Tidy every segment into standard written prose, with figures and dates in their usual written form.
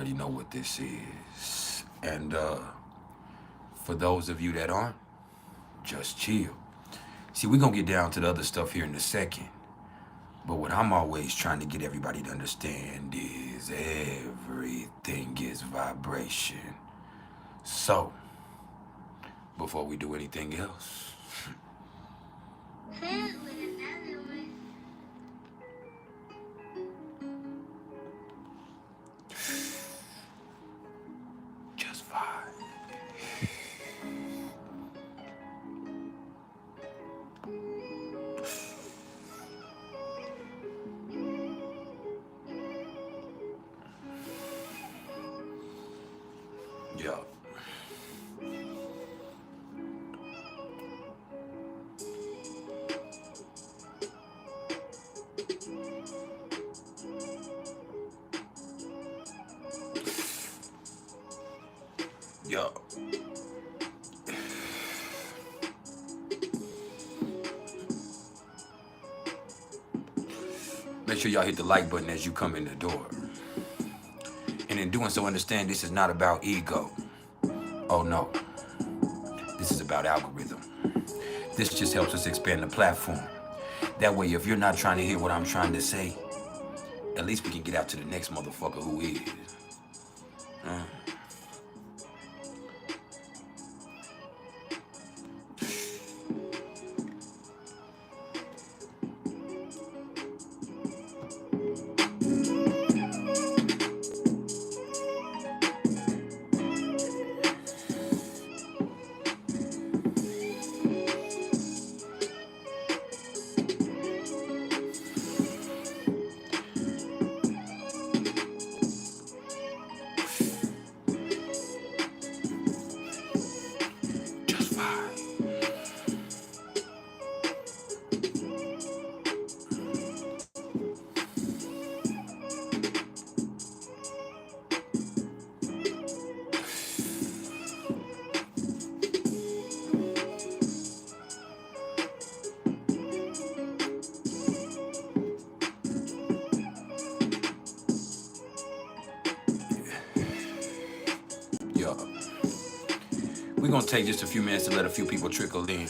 already know what this is. And for those of you that aren't, just chill. See, we're going to get down to the other stuff here in a second. But what I'm always trying to get everybody to understand is everything is vibration. So, before we do anything else, just vibe. Yeah. Yo. Make sure y'all hit the like button as you come in the door. And in doing so, understand this is not about ego. Oh no. This is about algorithm. This just helps us expand the platform. That way, if you're not trying to hear what I'm trying to say, at least we can get out to the next motherfucker who is. We're going to take just a few minutes to let a few people trickle in.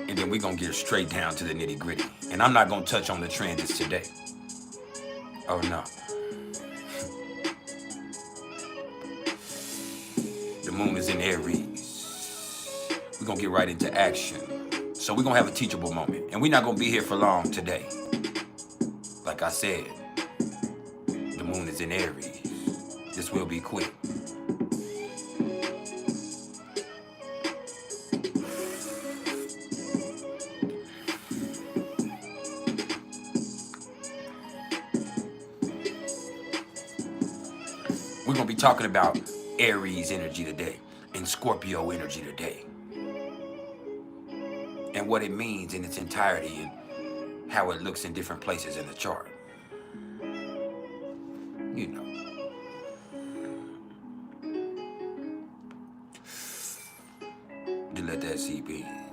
And then we're going to get straight down to the nitty gritty. And I'm not going to touch on the transits today. Oh, no. The moon is in Aries. We're going to get right into action. So we're going to have a teachable moment. And we're not going to be here for long today. Like I said, the moon is in Aries. This will be quick. We're going to be talking about Aries energy today and Scorpio energy today. And what it means in its entirety and how it looks in different places in the chart. You know. To let that seep in.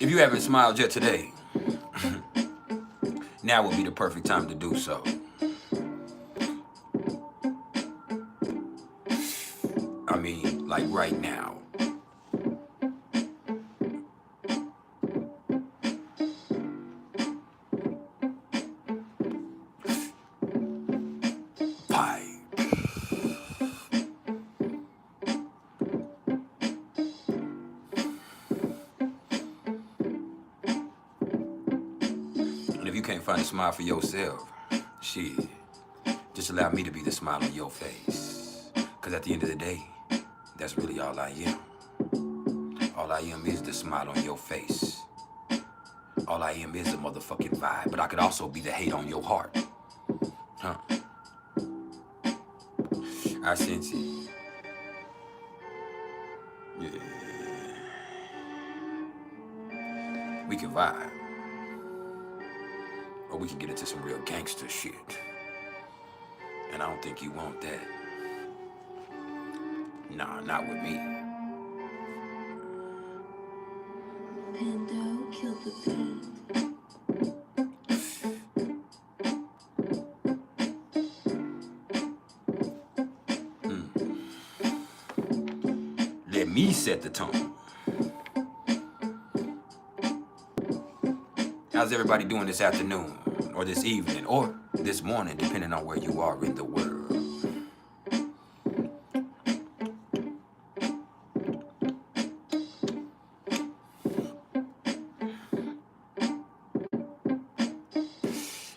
If you haven't smiled yet today, now would be the perfect time to do so. I mean, like right now. And if you can't find a smile for yourself, shit. Just allow me to be the smile on your face. Cause at the end of the day, that's really all I am. All I am is the smile on your face. All I am is a motherfucking vibe. But I could also be the hate on your heart. Huh? I sense it. Yeah. We can vibe. Or we can get into some real gangster shit. And I don't think you want that. Nah, not with me. Pando killed the beat. Let me set the tone. How's everybody doing this afternoon, or this evening, or this morning, depending on where you are in the world?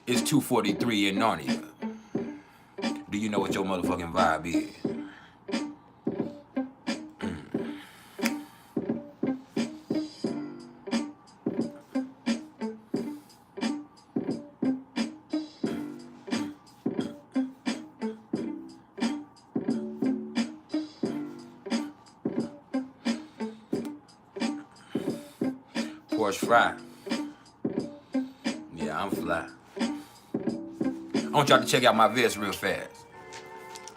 It's 2:43 in Narnia. Do you know what your motherfucking vibe is? Porsche fry. Yeah, I'm fly. I want y'all to check out my vest real fast.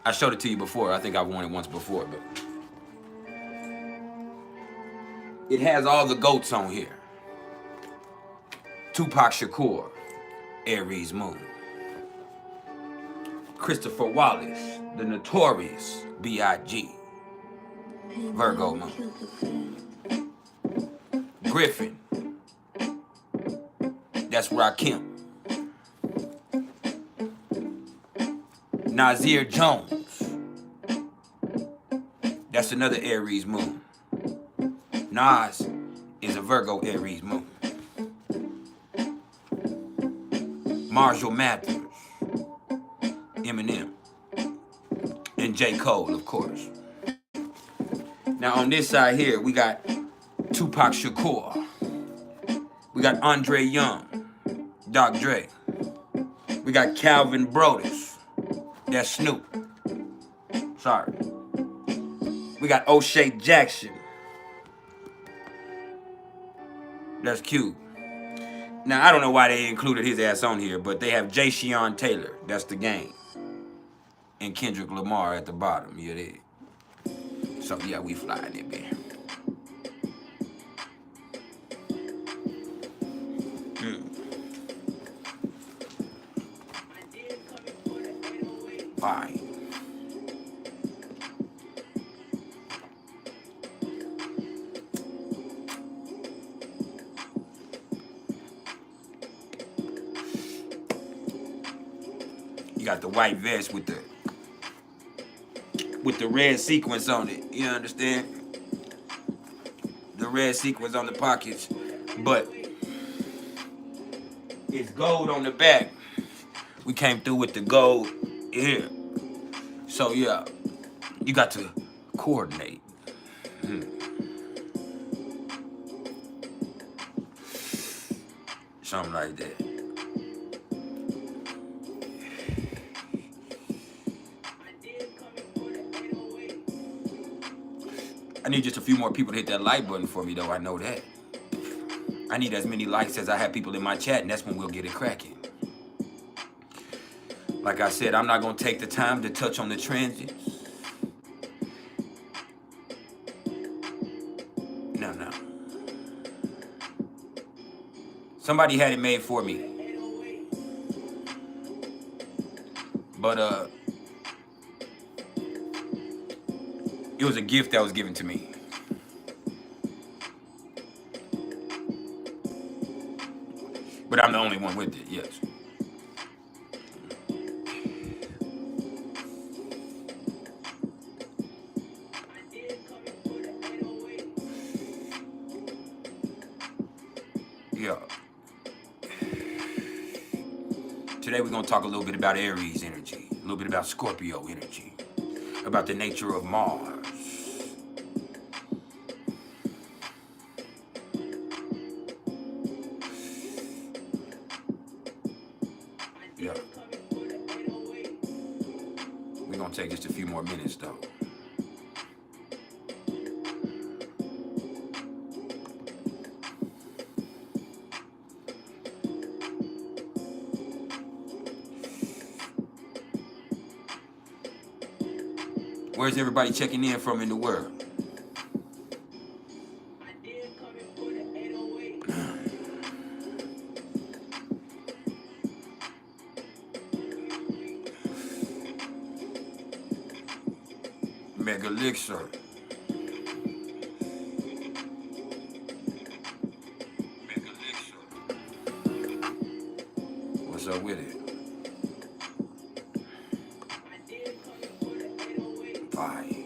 I showed it to you before. I think I've worn it once before, but it has all the goats on here. Tupac Shakur, Aries moon. Christopher Wallace, the notorious B.I.G. Virgo moon. Griffin, that's Rakim. Nazir Jones, that's another Aries moon. Nas is a Virgo Aries moon. Marshall Mathers, Eminem, and J. Cole, of course. Now on this side here, we got Tupac Shakur. We got Andre Young, Dr. Dre. We got Calvin Brodus, that's Snoop. Sorry. We got O'Shea Jackson, that's Cube. Now, I don't know why they included his ass on here, but they have Jay Sean Taylor, that's The Game. And Kendrick Lamar at the bottom, you there. So, yeah, we flying it, man. Fine. You got the white vest with the red sequence on it. You understand? The red sequence on the pockets, but it's gold on the back. We came through with the gold here. So yeah, you got to coordinate. Something like that. I need just a few more people to hit that like button for me, though. I know that. I need as many likes as I have people in my chat, and that's when we'll get it cracking. Like I said, I'm not going to take the time to touch on the transits. No. Somebody had it made for me. But, it was a gift that was given to me. But I'm the only one with it, yes. Yeah. Today we're going to talk a little bit about Aries energy, a little bit about Scorpio energy, about the nature of Mars. Yeah. We're going to take just a few more minutes though. Where's everybody checking in from in the world? Mega Elixir. What's up with it? Fine.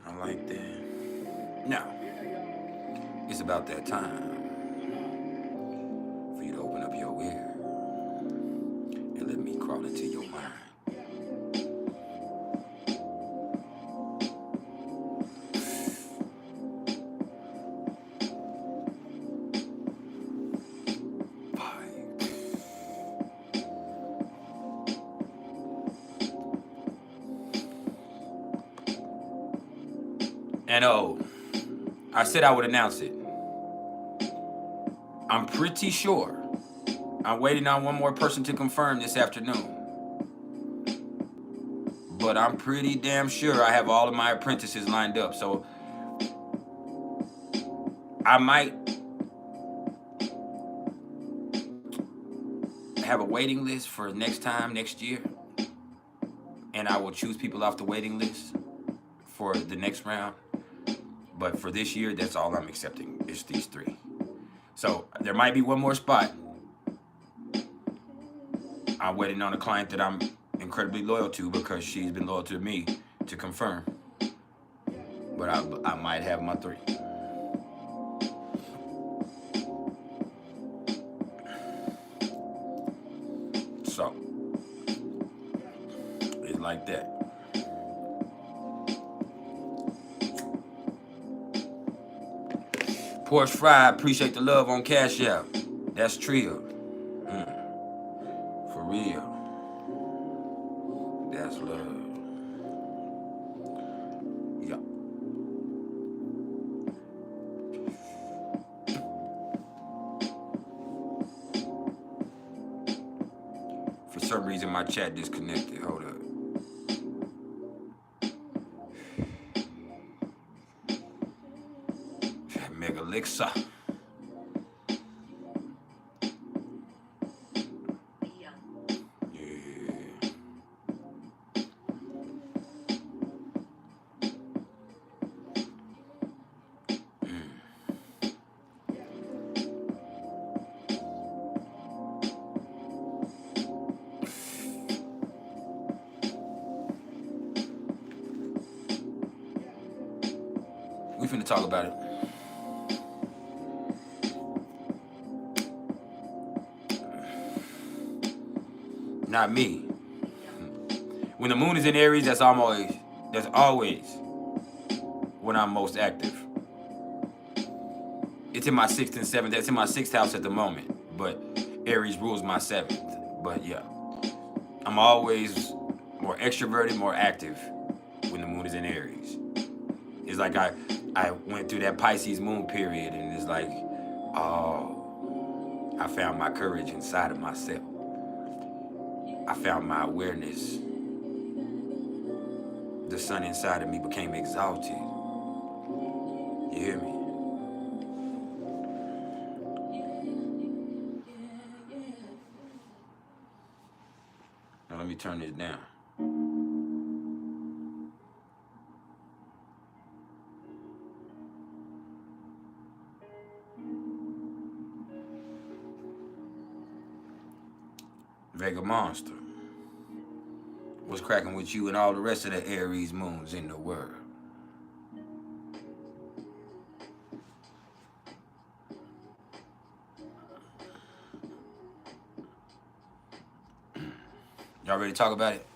I like that. Now, it's about that time for you to open up your ear and let me crawl into your mind. And I said I would announce it. I'm pretty sure. I'm waiting on one more person to confirm this afternoon. But I'm pretty damn sure I have all of my apprentices lined up. So I might have a waiting list for next time, next year. And I will choose people off the waiting list for the next round. But for this year, that's all I'm accepting. It's these three. So there might be one more spot. I'm waiting on a client that I'm incredibly loyal to because she's been loyal to me to confirm. But I might have my three. So it's like that. Porsche Fry, appreciate the love on CashApp. That's trio. For real. That's love. Yeah. For some reason, my chat disconnected. Hold up. Mega Elixir. We finna talk about it. Not me. When the moon is in Aries, that's always when I'm most active. It's in my 6th and 7th. That's in my 6th house at the moment. But Aries rules my 7th. But yeah, I'm always more extroverted, more active when the moon is in Aries. It's like I went through that Pisces moon period, and it's like, oh, I found my courage inside of myself. I found my awareness. The sun inside of me became exalted. You hear me? Now let me turn this down. Vega Monster. What's cracking with you and all the rest of the Aries moons in the world? Y'all ready to talk about it?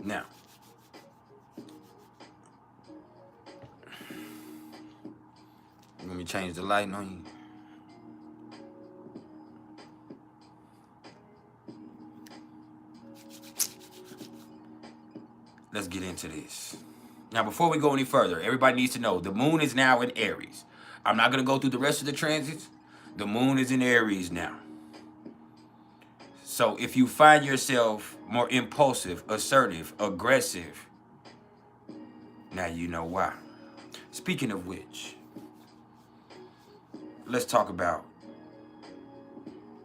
Now, let me change the lighting on you. Let's get into this. Now, before we go any further, everybody needs to know the moon is now in Aries. I'm not going to go through the rest of the transits. The moon is in Aries now. So if you find yourself more impulsive, assertive, aggressive, now you know why. Speaking of which, let's talk about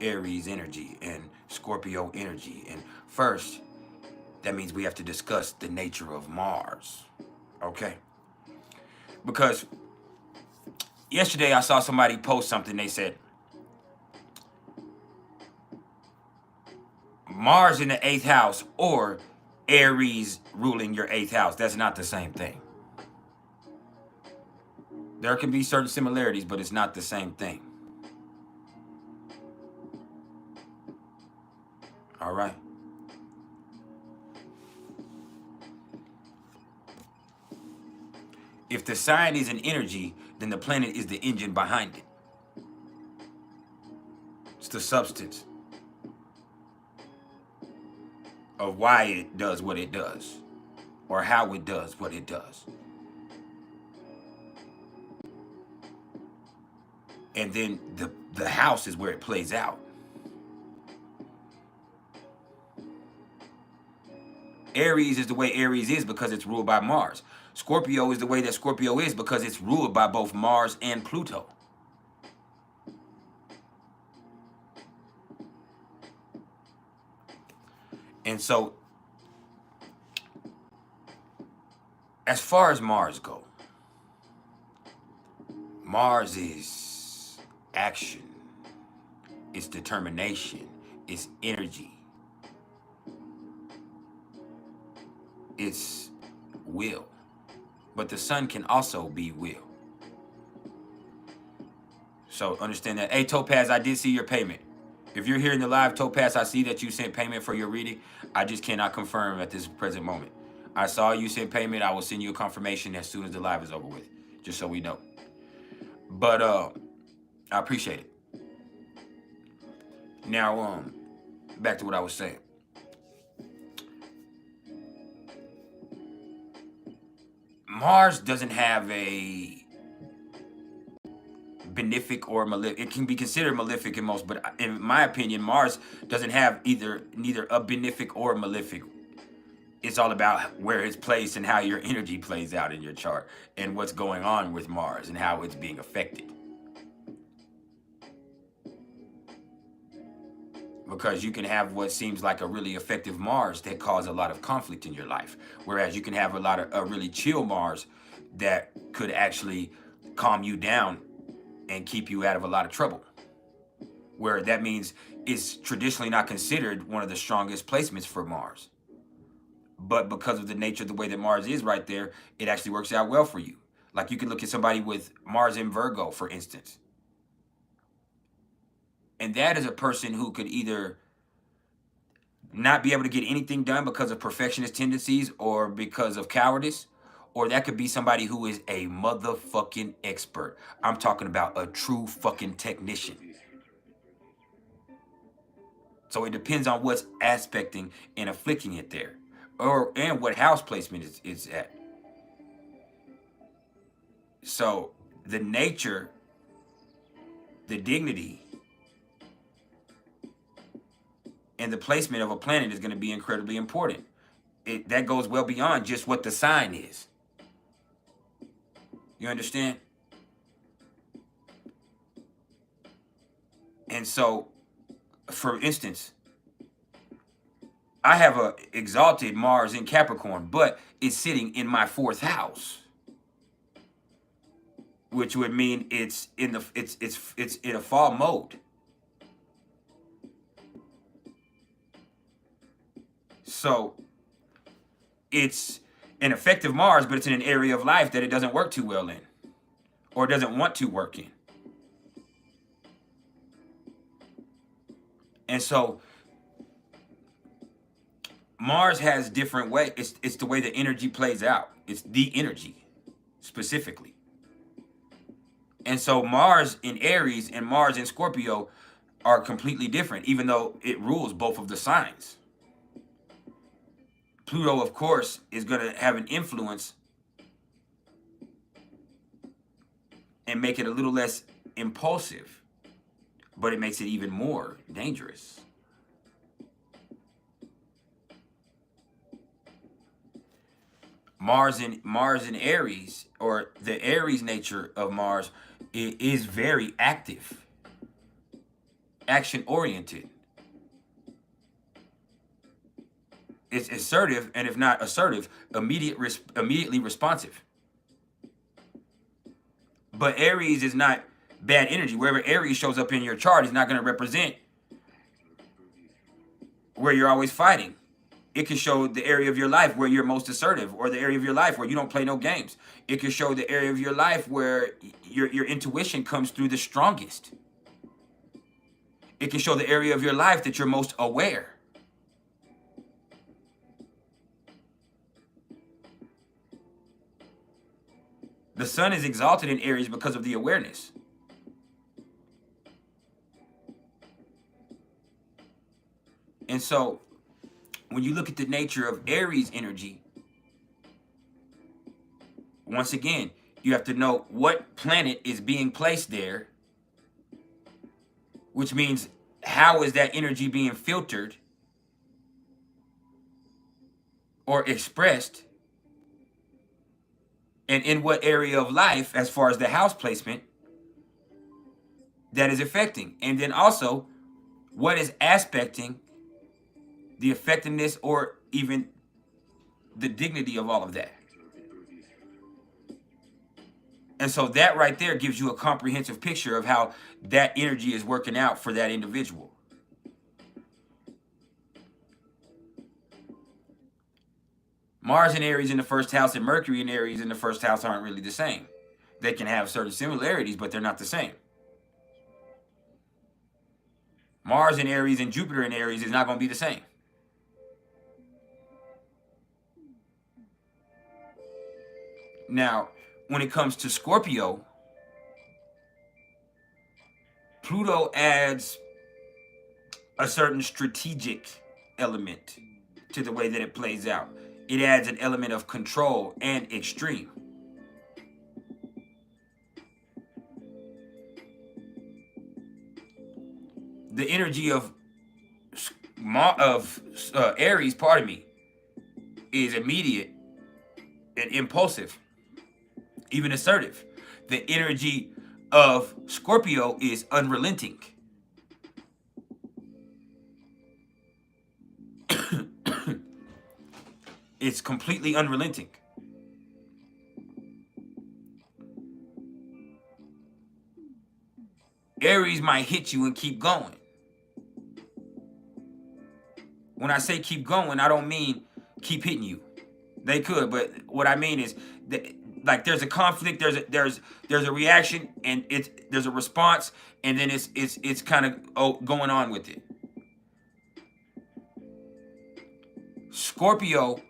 Aries energy and Scorpio energy. And first, that means we have to discuss the nature of Mars. Okay? Because yesterday I saw somebody post something. They said, Mars in the 8th house or Aries ruling your 8th house. That's not the same thing. There can be certain similarities, but it's not the same thing. All right? If the sign is an energy, then the planet is the engine behind it. It's the substance of why it does what it does, or how it does what it does. And then the house is where it plays out. Aries is the way Aries is because it's ruled by Mars. Scorpio is the way that Scorpio is because it's ruled by both Mars and Pluto. And so, as far as Mars go, Mars is action, it's determination, it's energy, it's will. But the sun can also be will. So understand that. Hey, Topaz, I did see your payment. If you're here in the live, Topaz, I see that you sent payment for your reading. I just cannot confirm at this present moment. I saw you sent payment. I will send you a confirmation as soon as the live is over with, just so we know. But I appreciate it. Now, back to what I was saying. Mars doesn't have a benefic or malefic. It can be considered malefic in most, but in my opinion, Mars doesn't have neither a benefic or malefic. It's all about where it's placed and how your energy plays out in your chart and what's going on with Mars and how it's being affected. Because you can have what seems like a really effective Mars that cause a lot of conflict in your life. Whereas you can have a really chill Mars that could actually calm you down and keep you out of a lot of trouble. Where that means it's traditionally not considered one of the strongest placements for Mars. But because of the nature of the way that Mars is right there, it actually works out well for you. Like you can look at somebody with Mars in Virgo, for instance. And that is a person who could either not be able to get anything done because of perfectionist tendencies or because of cowardice, or that could be somebody who is a motherfucking expert. I'm talking about a true fucking technician. So it depends on what's aspecting and afflicting it there, and what house placement is at. So the nature, the dignity, and the placement of a planet is going to be incredibly important. That goes well beyond just what the sign is. You understand? And so, for instance, I have a exalted Mars in Capricorn, but it's sitting in my 4th house, which would mean it's in a fall mode. So it's an effective Mars, but it's in an area of life that it doesn't work too well in, or doesn't want to work in. And so Mars has different ways. It's the way the energy plays out. It's the energy specifically. And so Mars in Aries and Mars in Scorpio are completely different, even though it rules both of the signs. Pluto, of course, is going to have an influence and make it a little less impulsive, but it makes it even more dangerous. Mars in Aries, or the Aries nature of Mars, is very active, action-oriented. It's assertive, and if not assertive, immediately responsive. But Aries is not bad energy. Wherever Aries shows up in your chart is not going to represent where you're always fighting. It can show the area of your life where you're most assertive, or the area of your life where you don't play no games. It can show the area of your life where your intuition comes through the strongest. It can show the area of your life that you're most aware. The sun is exalted in Aries because of the awareness. And so, when you look at the nature of Aries energy, once again, you have to know what planet is being placed there, which means how is that energy being filtered or expressed, and in what area of life, as far as the house placement, that is affecting. And then also, what is aspecting the effectiveness or even the dignity of all of that. And so that right there gives you a comprehensive picture of how that energy is working out for that individual. Mars in Aries in the 1st house and Mercury in Aries in the 1st house aren't really the same. They can have certain similarities, but they're not the same. Mars in Aries and Jupiter in Aries is not going to be the same. Now, when it comes to Scorpio, Pluto adds a certain strategic element to the way that it plays out. It adds an element of control and extreme. The energy of Aries, is immediate and impulsive, even assertive. The energy of Scorpio is unrelenting. It's completely unrelenting. Aries might hit you and keep going. When I say keep going, I don't mean keep hitting you. They could, but what I mean is that, like, there's a conflict, there's a reaction, and there's a response, and then it's kind of going on with it. Scorpio,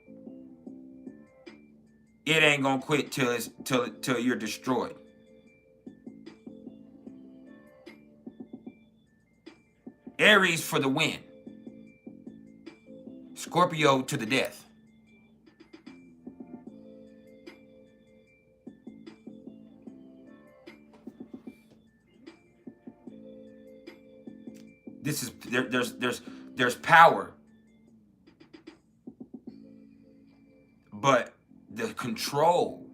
it ain't gonna quit till you're destroyed. Aries for the win. Scorpio to the death. This is there's power, but the control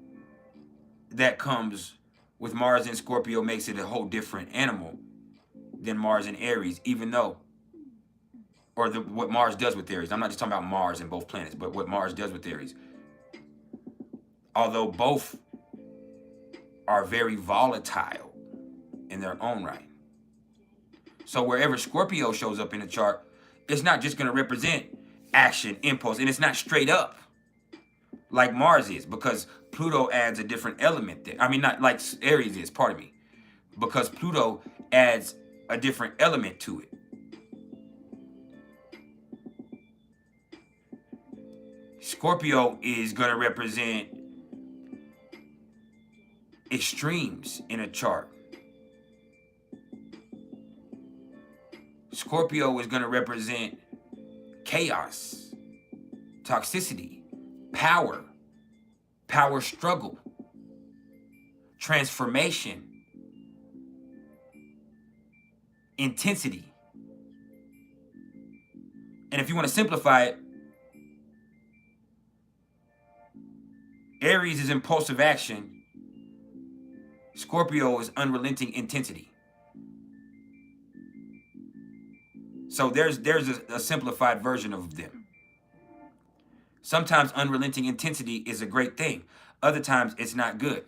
that comes with Mars in Scorpio makes it a whole different animal than Mars in Aries, even though, or what Mars does with Aries. I'm not just talking about Mars and both planets, but what Mars does with Aries. Although both are very volatile in their own right. So wherever Scorpio shows up in the chart, it's not just going to represent action, impulse, and it's not straight up like Mars is, because Pluto adds a different element there. I mean, not like Aries is, pardon me, because Pluto adds a different element to it. Scorpio is going to represent extremes in a chart. Scorpio is going to represent chaos, toxicity, power struggle, transformation, intensity. And if you want to simplify it, Aries is impulsive action. Scorpio is unrelenting intensity. So there's a simplified version of them. Sometimes unrelenting intensity is a great thing. Other times it's not good.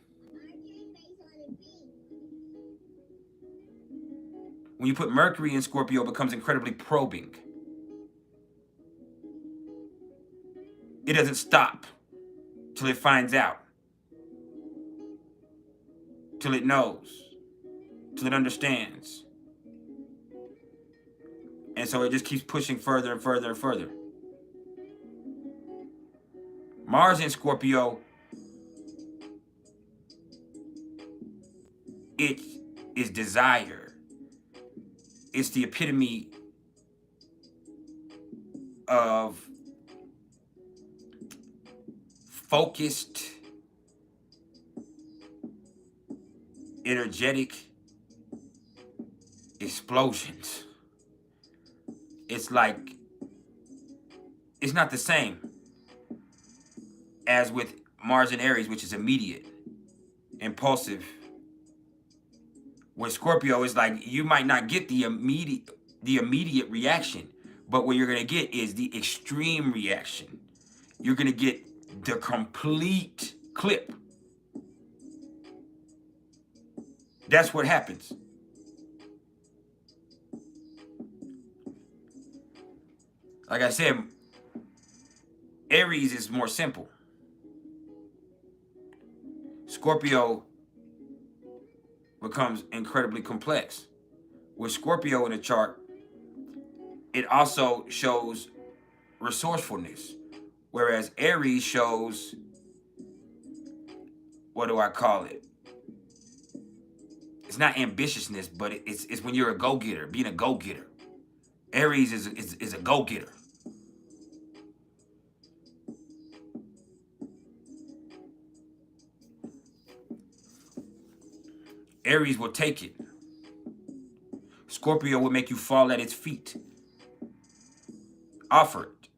When you put Mercury in Scorpio, it becomes incredibly probing. It doesn't stop till it finds out, till it knows, till it understands. And so it just keeps pushing further and further and further. Mars in Scorpio, it is desire. It's the epitome of focused, energetic explosions. It's like, it's not the same as with Mars and Aries, which is immediate, impulsive. With Scorpio, it's like you might not get the immediate reaction, but what you're gonna get is the extreme reaction. You're gonna get the complete clip. That's what happens. Like I said, Aries is more simple. Scorpio becomes incredibly complex. With Scorpio in the chart, it also shows resourcefulness, whereas Aries shows, what do I call it? It's not ambitiousness, but it's when you're a go-getter, being a go-getter. Aries is a go-getter. Aries will take it. Scorpio will make you fall at its feet. Offer it.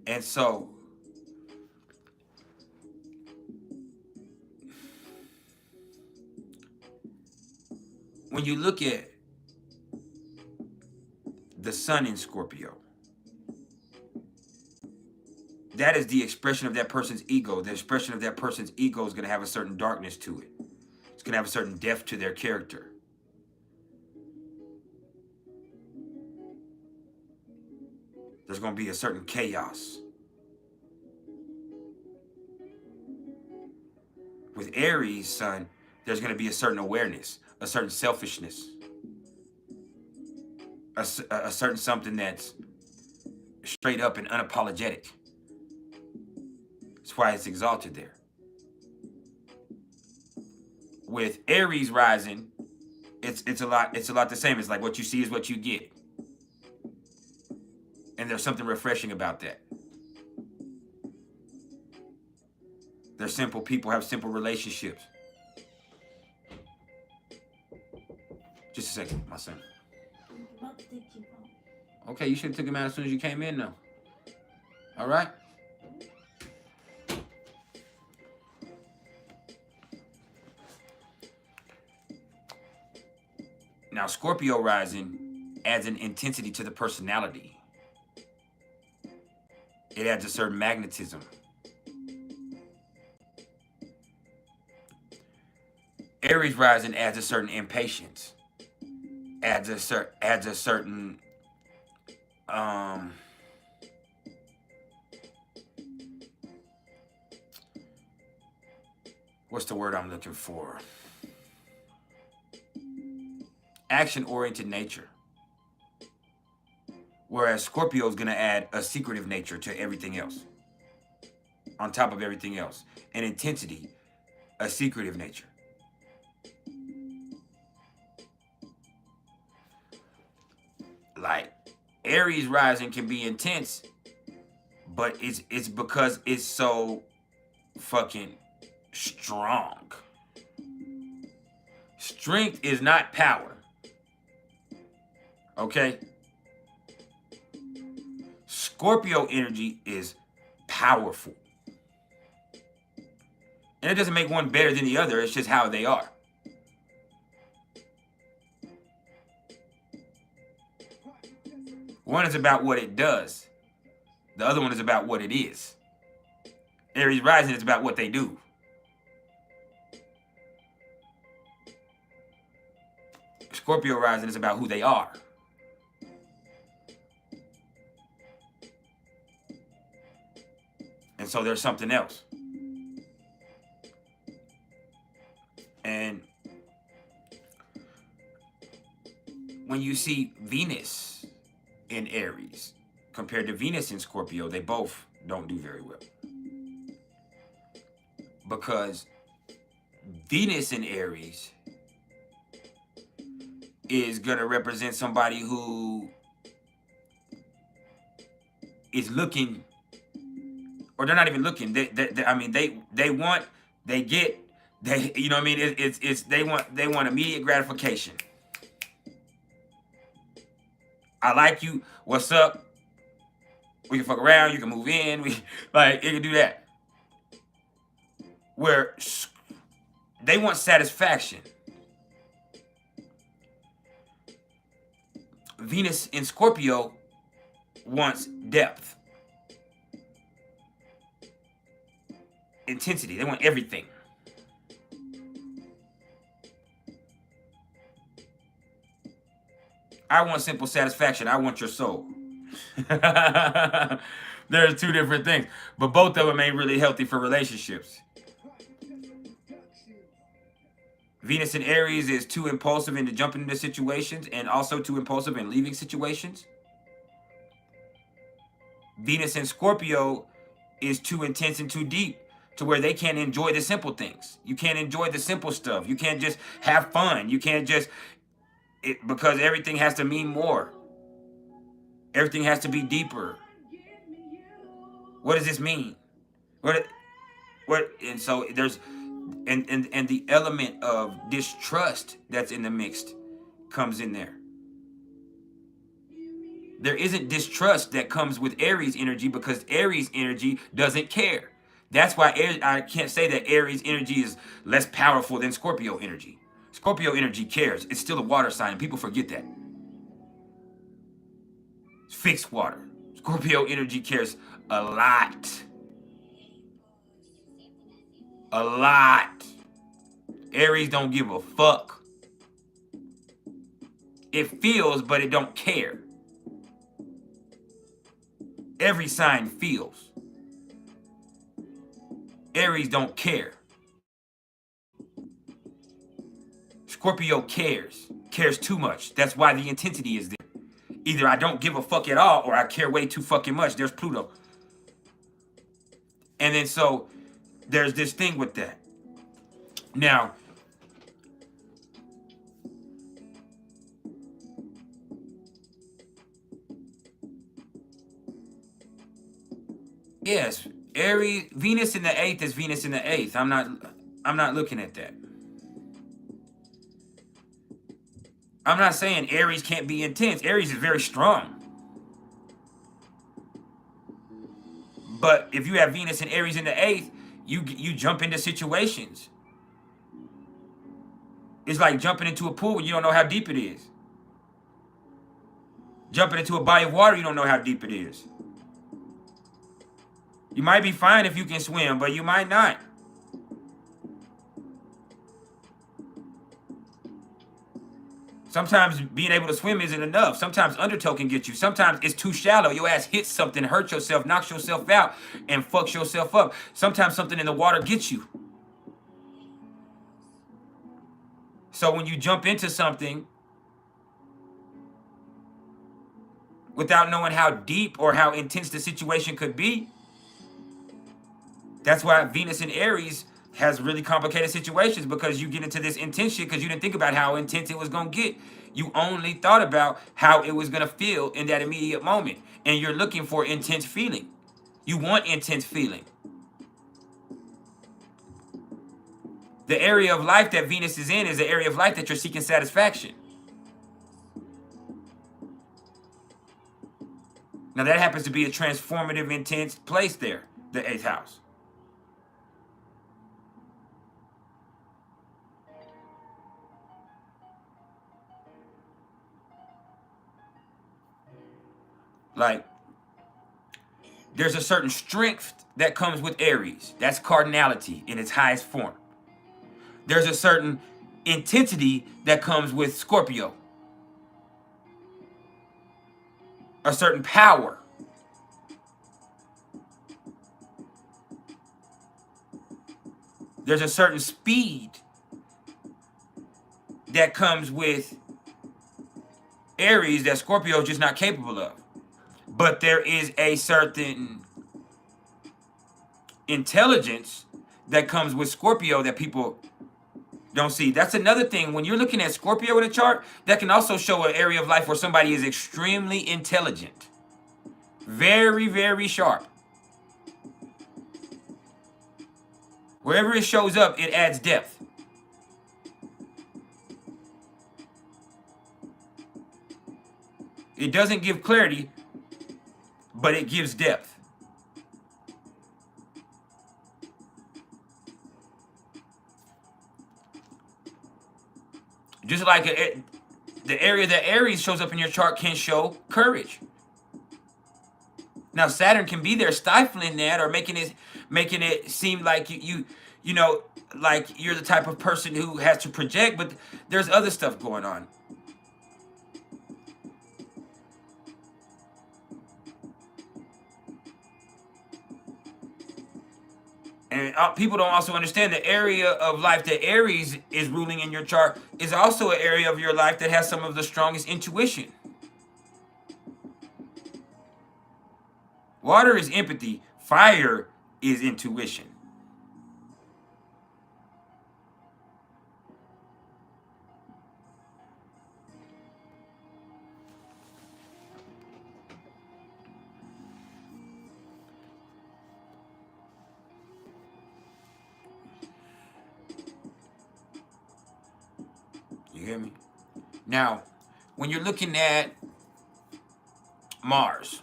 And so, when you look at the sun in Scorpio, that is the expression of that person's ego. The expression of that person's ego is going to have a certain darkness to it. It's going to have a certain depth to their character. There's going to be a certain chaos. With Aries, sun, there's going to be a certain awareness, a certain selfishness, a certain something that's straight up and unapologetic. That's why it's exalted there. With Aries rising it's a lot the same. It's like what you see is what you get. And there's something refreshing about that. They're simple people, have simple relationships. Just a second, my son. Okay, you should have took him out as soon as you came in, though. All right? Now, Scorpio rising adds an intensity to the personality. It adds a certain magnetism. Aries rising adds a certain impatience. Adds a certain what's the word I'm looking for? Action-oriented nature. Whereas Scorpio is going to add a secretive nature to everything else. On top of everything else. An intensity, a secretive nature. Like, Aries rising can be intense, but it's because it's so fucking strong. Strength is not power. Okay? Scorpio energy is powerful. And it doesn't make one better than the other. It's just how they are. One is about what it does. The other one is about what it is. Aries rising is about what they do. Scorpio rising is about who they are. And so there's something else. And when you see Venus in Aries compared to Venus in Scorpio, they both don't do very well. Because Venus in Aries is going to represent somebody who is looking, or they're not even looking. They want, they get, they, you know what I mean? They want immediate gratification. I like you. What's up? We can fuck around. You can move in. It can do that. Where they want satisfaction. Venus in Scorpio wants depth. Intensity. They want everything. I want simple satisfaction. I want your soul. There's two different things. But both of them ain't really healthy for relationships. Venus in Aries is too impulsive into jumping into situations and also too impulsive in leaving situations. Venus in Scorpio is too intense and too deep to where they can't enjoy the simple things. You can't enjoy the simple stuff. You can't just have fun. You can't just... because everything has to mean more. Everything has to be deeper. What does this mean? What? And so there's... And the element of distrust that's in the mix comes in there. There isn't distrust that comes with Aries energy because Aries energy doesn't care. That's why I can't say that Aries energy is less powerful than Scorpio energy. Scorpio energy cares. It's still a water sign, and people forget that. It's fixed water. Scorpio energy cares a lot. A lot. Aries don't give a fuck. It feels, but it don't care. Every sign feels. Aries don't care. Scorpio cares. Cares too much. That's why the intensity is there. Either I don't give a fuck at all or I care way too fucking much. There's Pluto. And then so there's this thing with that. Now, Yes, Aries, Venus in the 8th is Venus in the 8th. I'm not looking at that. I'm not saying Aries can't be intense. Aries is very strong. But if you have Venus and Aries in the 8th, you jump into situations. It's like jumping into a pool when you don't know how deep it is. Jumping into a body of water, you don't know how deep it is. You might be fine if you can swim, but you might not. Sometimes being able to swim isn't enough. Sometimes undertow can get you. Sometimes it's too shallow. Your ass hits something, hurt yourself, knocks yourself out, and fucks yourself up. Sometimes something in the water gets you. So when you jump into something without knowing how deep or how intense the situation could be, that's why Venus in Aries has really complicated situations, because you get into this intense shit because you didn't think about how intense it was going to get. You only thought about how it was going to feel in that immediate moment. And you're looking for intense feeling. You want intense feeling. The area of life that Venus is in is the area of life that you're seeking satisfaction. Now that happens to be a transformative, intense place there, the 8th house. Like, there's a certain strength that comes with Aries. That's cardinality in its highest form. There's a certain intensity that comes with Scorpio. A certain power. There's a certain speed that comes with Aries that Scorpio is just not capable of. But there is a certain intelligence that comes with Scorpio that people don't see. That's another thing. When you're looking at Scorpio in a chart, that can also show an area of life where somebody is extremely intelligent. Very, very sharp. Wherever it shows up, it adds depth. It doesn't give clarity, but it gives depth. Just like the area that Aries shows up in your chart can show courage. Now Saturn can be there stifling that, or making it seem like you know, like you're the type of person who has to project, but there's other stuff going on. And people don't also understand the area of life that Aries is ruling in your chart is also an area of your life that has some of the strongest intuition. Water is empathy. Fire is intuition. You hear me? Now, when you're looking at Mars,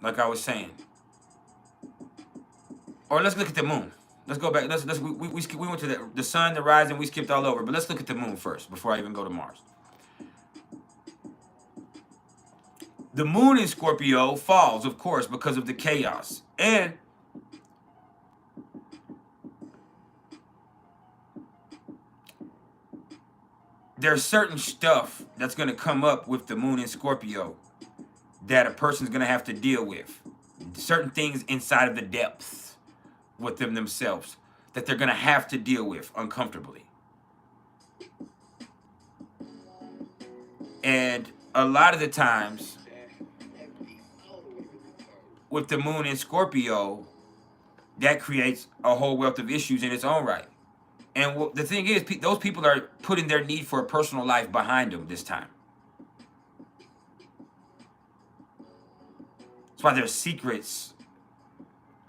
like I was saying, or let's look at the moon. Let's go back. We went to the sun, the rising. We skipped all over, but let's look at the moon first before I even go to Mars. The moon in Scorpio falls, of course, because of the chaos, and there's certain stuff that's going to come up with the moon in Scorpio that a person's going to have to deal with. Certain things inside of the depths with them themselves that they're going to have to deal with uncomfortably. And a lot of the times with the moon in Scorpio, that creates a whole wealth of issues in its own right. And the thing is, those people are putting their need for a personal life behind them this time. That's why their secrets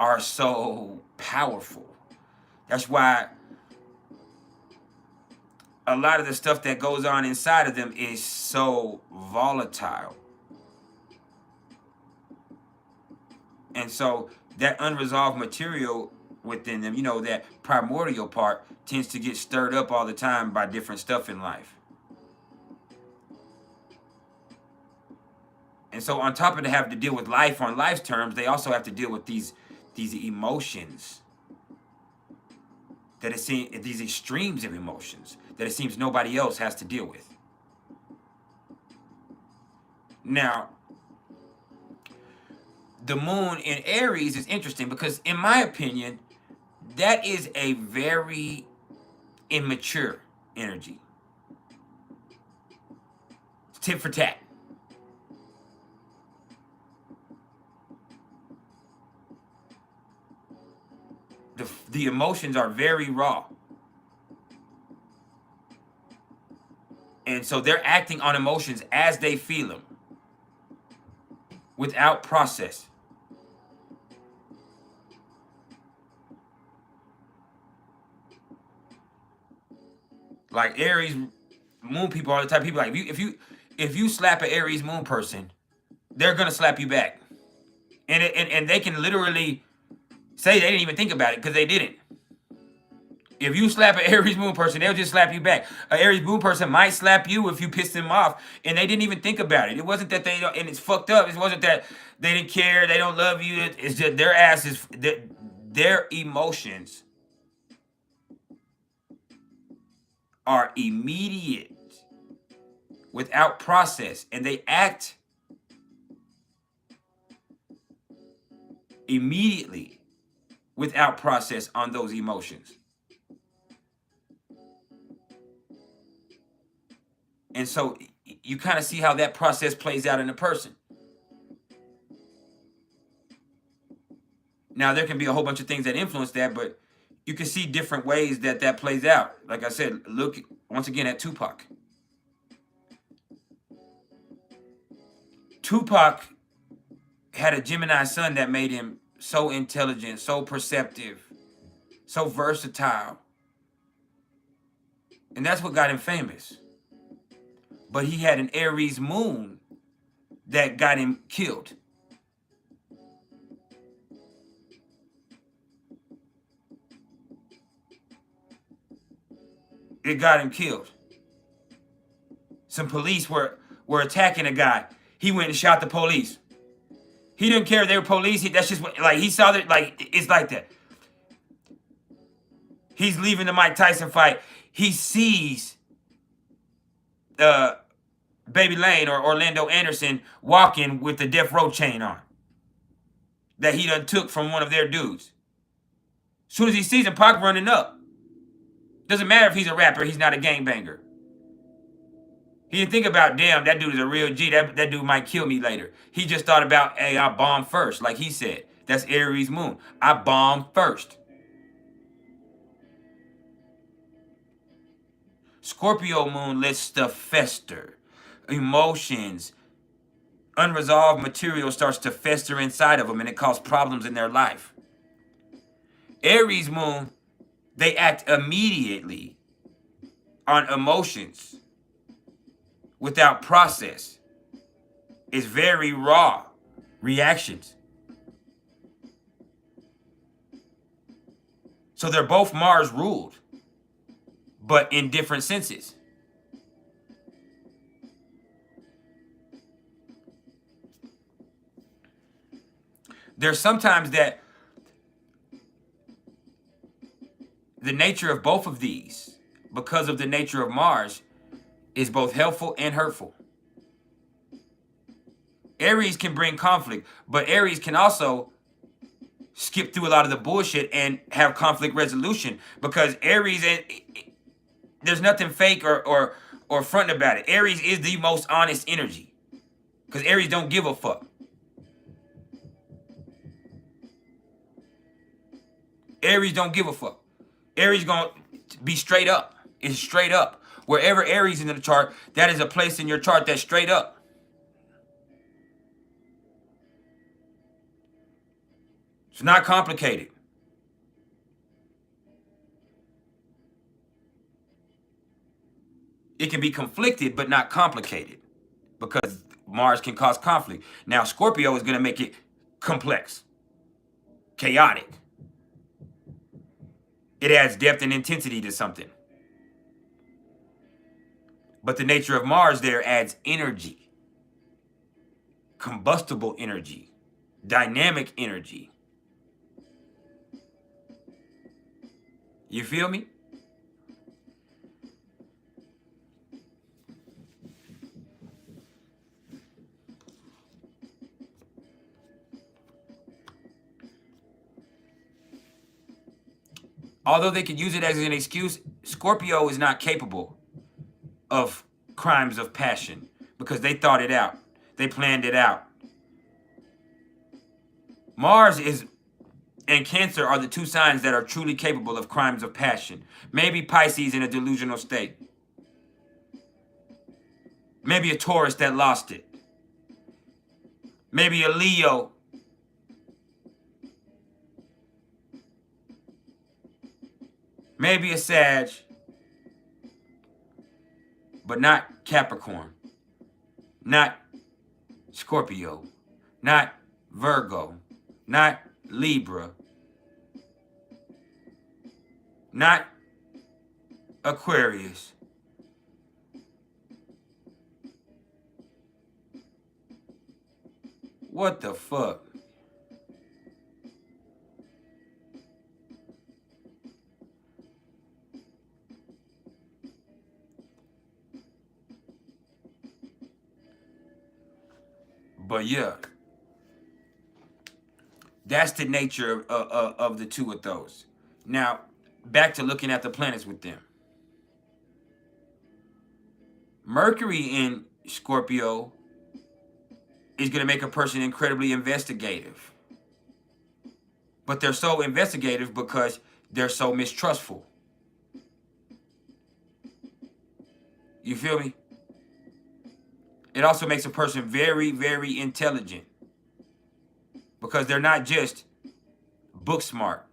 are so powerful. That's why a lot of the stuff that goes on inside of them is so volatile. And so that unresolved material within them, you know, that primordial part tends to get stirred up all the time by different stuff in life. And so on top of having to deal with life on life's terms, they also have to deal with these emotions that it seems, these extremes of emotions that it seems nobody else has to deal with. Now, the moon in Aries is interesting because, in my opinion, that is a very immature energy. Tit for tat. The emotions are very raw. And so they're acting on emotions as they feel them, without process. Like Aries moon people are the type of people, like, if you slap an Aries moon person, they're gonna slap you back. And they can literally say they didn't even think about it because they didn't. If you slap an Aries moon person, they'll just slap you back. An Aries moon person might slap you if you piss them off, and they didn't even think about it. It wasn't that they don't, and it's fucked up. It wasn't that they didn't care, they don't love you. It's just their asses, their emotions are immediate, without process, and they act immediately without process on those emotions. And so you kind of see how that process plays out in a person. Now, there can be a whole bunch of things that influence that, but you can see different ways that that plays out. Like I said, look once again at Tupac. Tupac had a Gemini sun that made him so intelligent, so perceptive, so versatile. And that's what got him famous. But he had an Aries moon that got him killed. It got him killed. Some police were attacking a guy. He went and shot the police. He didn't care if they were police. That's just what, like, he saw that, like, it's like that. He's leaving the Mike Tyson fight. He sees Baby Lane or Orlando Anderson walking with the death row chain on that he done took from one of their dudes. As soon as he sees him, Pac running up. Doesn't matter if he's a rapper, he's not a gangbanger. He didn't think about, damn, that dude is a real G. That dude might kill me later. He just thought about, hey, I bomb first, like he said. That's Aries moon. I bomb first. Scorpio moon lets stuff fester. Emotions, unresolved material starts to fester inside of them, and it causes problems in their life. Aries moon, they act immediately on emotions without process. It's very raw reactions. So they're both Mars ruled, but in different senses. There's sometimes that the nature of both of these, because of the nature of Mars, is both helpful and hurtful. Aries can bring conflict, but Aries can also skip through a lot of the bullshit and have conflict resolution, because Aries, there's nothing fake or front about it. Aries is the most honest energy, because Aries don't give a fuck. Aries don't give a fuck. Aries gonna be straight up. It's straight up. Wherever Aries is in the chart, that is a place in your chart that's straight up. It's not complicated. It can be conflicted, but not complicated, because Mars can cause conflict. Now, Scorpio is going to make it complex, chaotic. It adds depth and intensity to something. But the nature of Mars there adds energy, combustible energy, dynamic energy. You feel me? Although they could use it as an excuse, Scorpio is not capable of crimes of passion because they thought it out. They planned it out. Mars and Cancer are the two signs that are truly capable of crimes of passion. Maybe Pisces in a delusional state. Maybe a Taurus that lost it. Maybe a Leo. Maybe a Sag. But not Capricorn. Not Scorpio. Not Virgo. Not Libra. Not Aquarius. What the fuck? But yeah, that's the nature of the two of those. Now, back to looking at the planets with them. Mercury in Scorpio is going to make a person incredibly investigative. But they're so investigative because they're so mistrustful. You feel me? It also makes a person very, very intelligent because they're not just book smart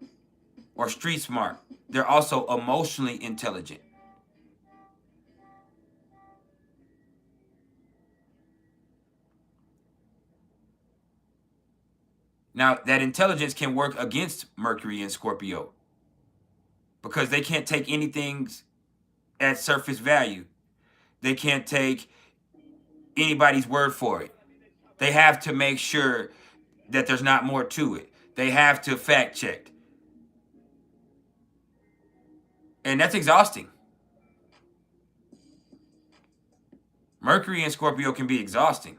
or street smart. They're also emotionally intelligent. Now, that intelligence can work against Mercury and Scorpio because they can't take anything at surface value. They can't take anybody's word for it. They have to make sure that there's not more to it. They have to fact check. And that's exhausting. Mercury and Scorpio can be exhausting.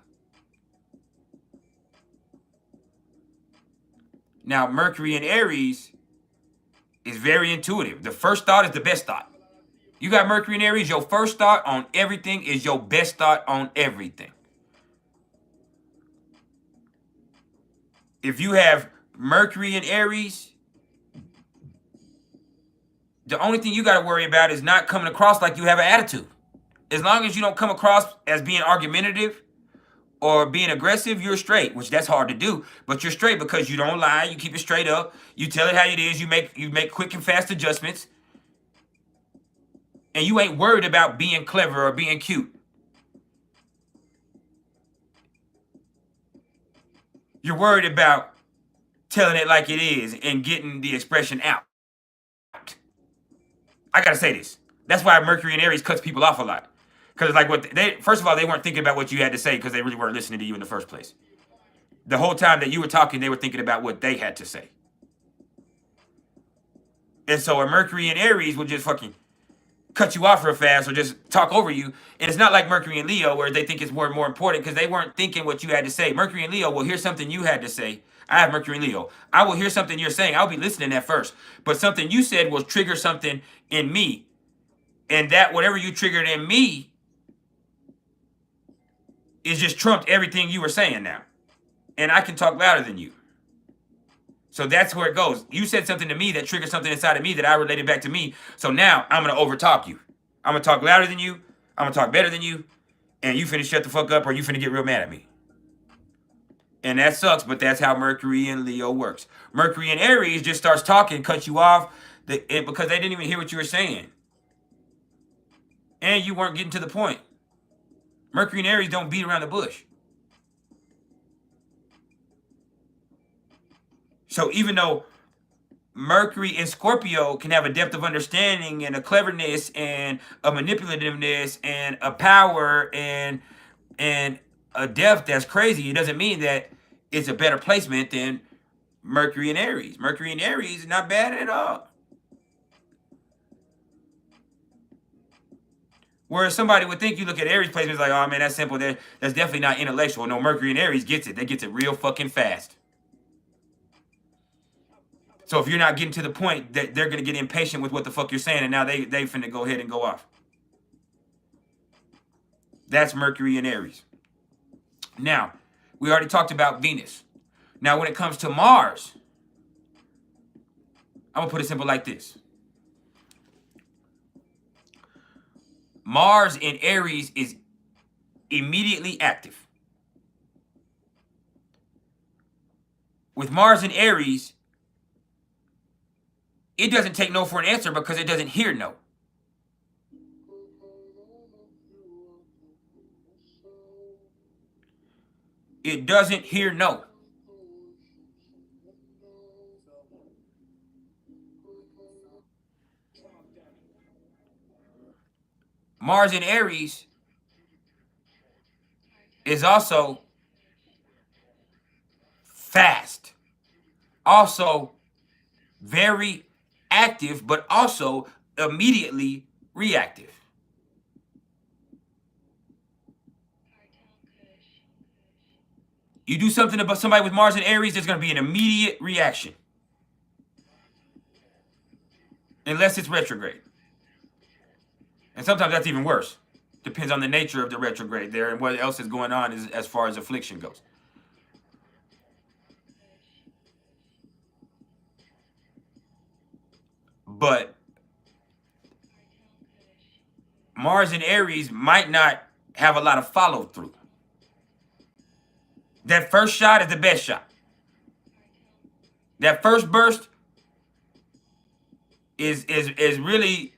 Now, Mercury in Aries is very intuitive. The first thought is the best thought. You got Mercury in Aries, your first thought on everything is your best thought on everything. If you have Mercury in Aries, the only thing you got to worry about is not coming across like you have an attitude. As long as you don't come across as being argumentative or being aggressive, you're straight, which that's hard to do. But you're straight because you don't lie, you keep it straight up, you tell it how it is, you make quick and fast adjustments. And you ain't worried about being clever or being cute. You're worried about telling it like it is and getting the expression out. I gotta say this. That's why Mercury in Aries cuts people off a lot. Because like first of all, they weren't thinking about what you had to say because they really weren't listening to you in the first place. The whole time that you were talking, they were thinking about what they had to say. And so a Mercury in Aries would just fucking cut you off real fast or just talk over you. And it's not like Mercury and Leo where they think it's more and more important because they weren't thinking what you had to say. Mercury and Leo will hear something you had to say. I have Mercury and Leo. I will hear something you're saying. I'll be listening at first. But something you said will trigger something in me. And that whatever you triggered in me is just trumped everything you were saying now. And I can talk louder than you. So that's where it goes. You said something to me that triggered something inside of me that I related back to me. So now I'm going to overtalk you. I'm going to talk louder than you. I'm going to talk better than you. And you finna shut the fuck up or you finna get real mad at me. And that sucks, but that's how Mercury and Leo works. Mercury and Aries just starts talking, cuts you off because they didn't even hear what you were saying. And you weren't getting to the point. Mercury and Aries don't beat around the bush. So even though Mercury and Scorpio can have a depth of understanding and a cleverness and a manipulativeness and a power and a depth that's crazy, it doesn't mean that it's a better placement than Mercury and Aries. Mercury and Aries is not bad at all. Whereas somebody would think you look at Aries placements like, oh man, that's simple. That's definitely not intellectual. No, Mercury and Aries gets it. They get it real fucking fast. So if you're not getting to the point, that they're gonna get impatient with what the fuck you're saying, and now they finna go ahead and go off. That's Mercury and Aries. Now, we already talked about Venus. Now, when it comes to Mars, I'm gonna put it simple like this. Mars in Aries is immediately active. With Mars in Aries, it doesn't take no for an answer because it doesn't hear no. It doesn't hear no. Mars in Aries is also fast, also very active, but also immediately reactive. You do something about somebody with Mars in Aries, there's going to be an immediate reaction. Unless it's retrograde. And sometimes that's even worse. Depends on the nature of the retrograde there and what else is going on as far as affliction goes. But Mars in Aries might not have a lot of follow through. That first shot is the best shot. That first burst is really,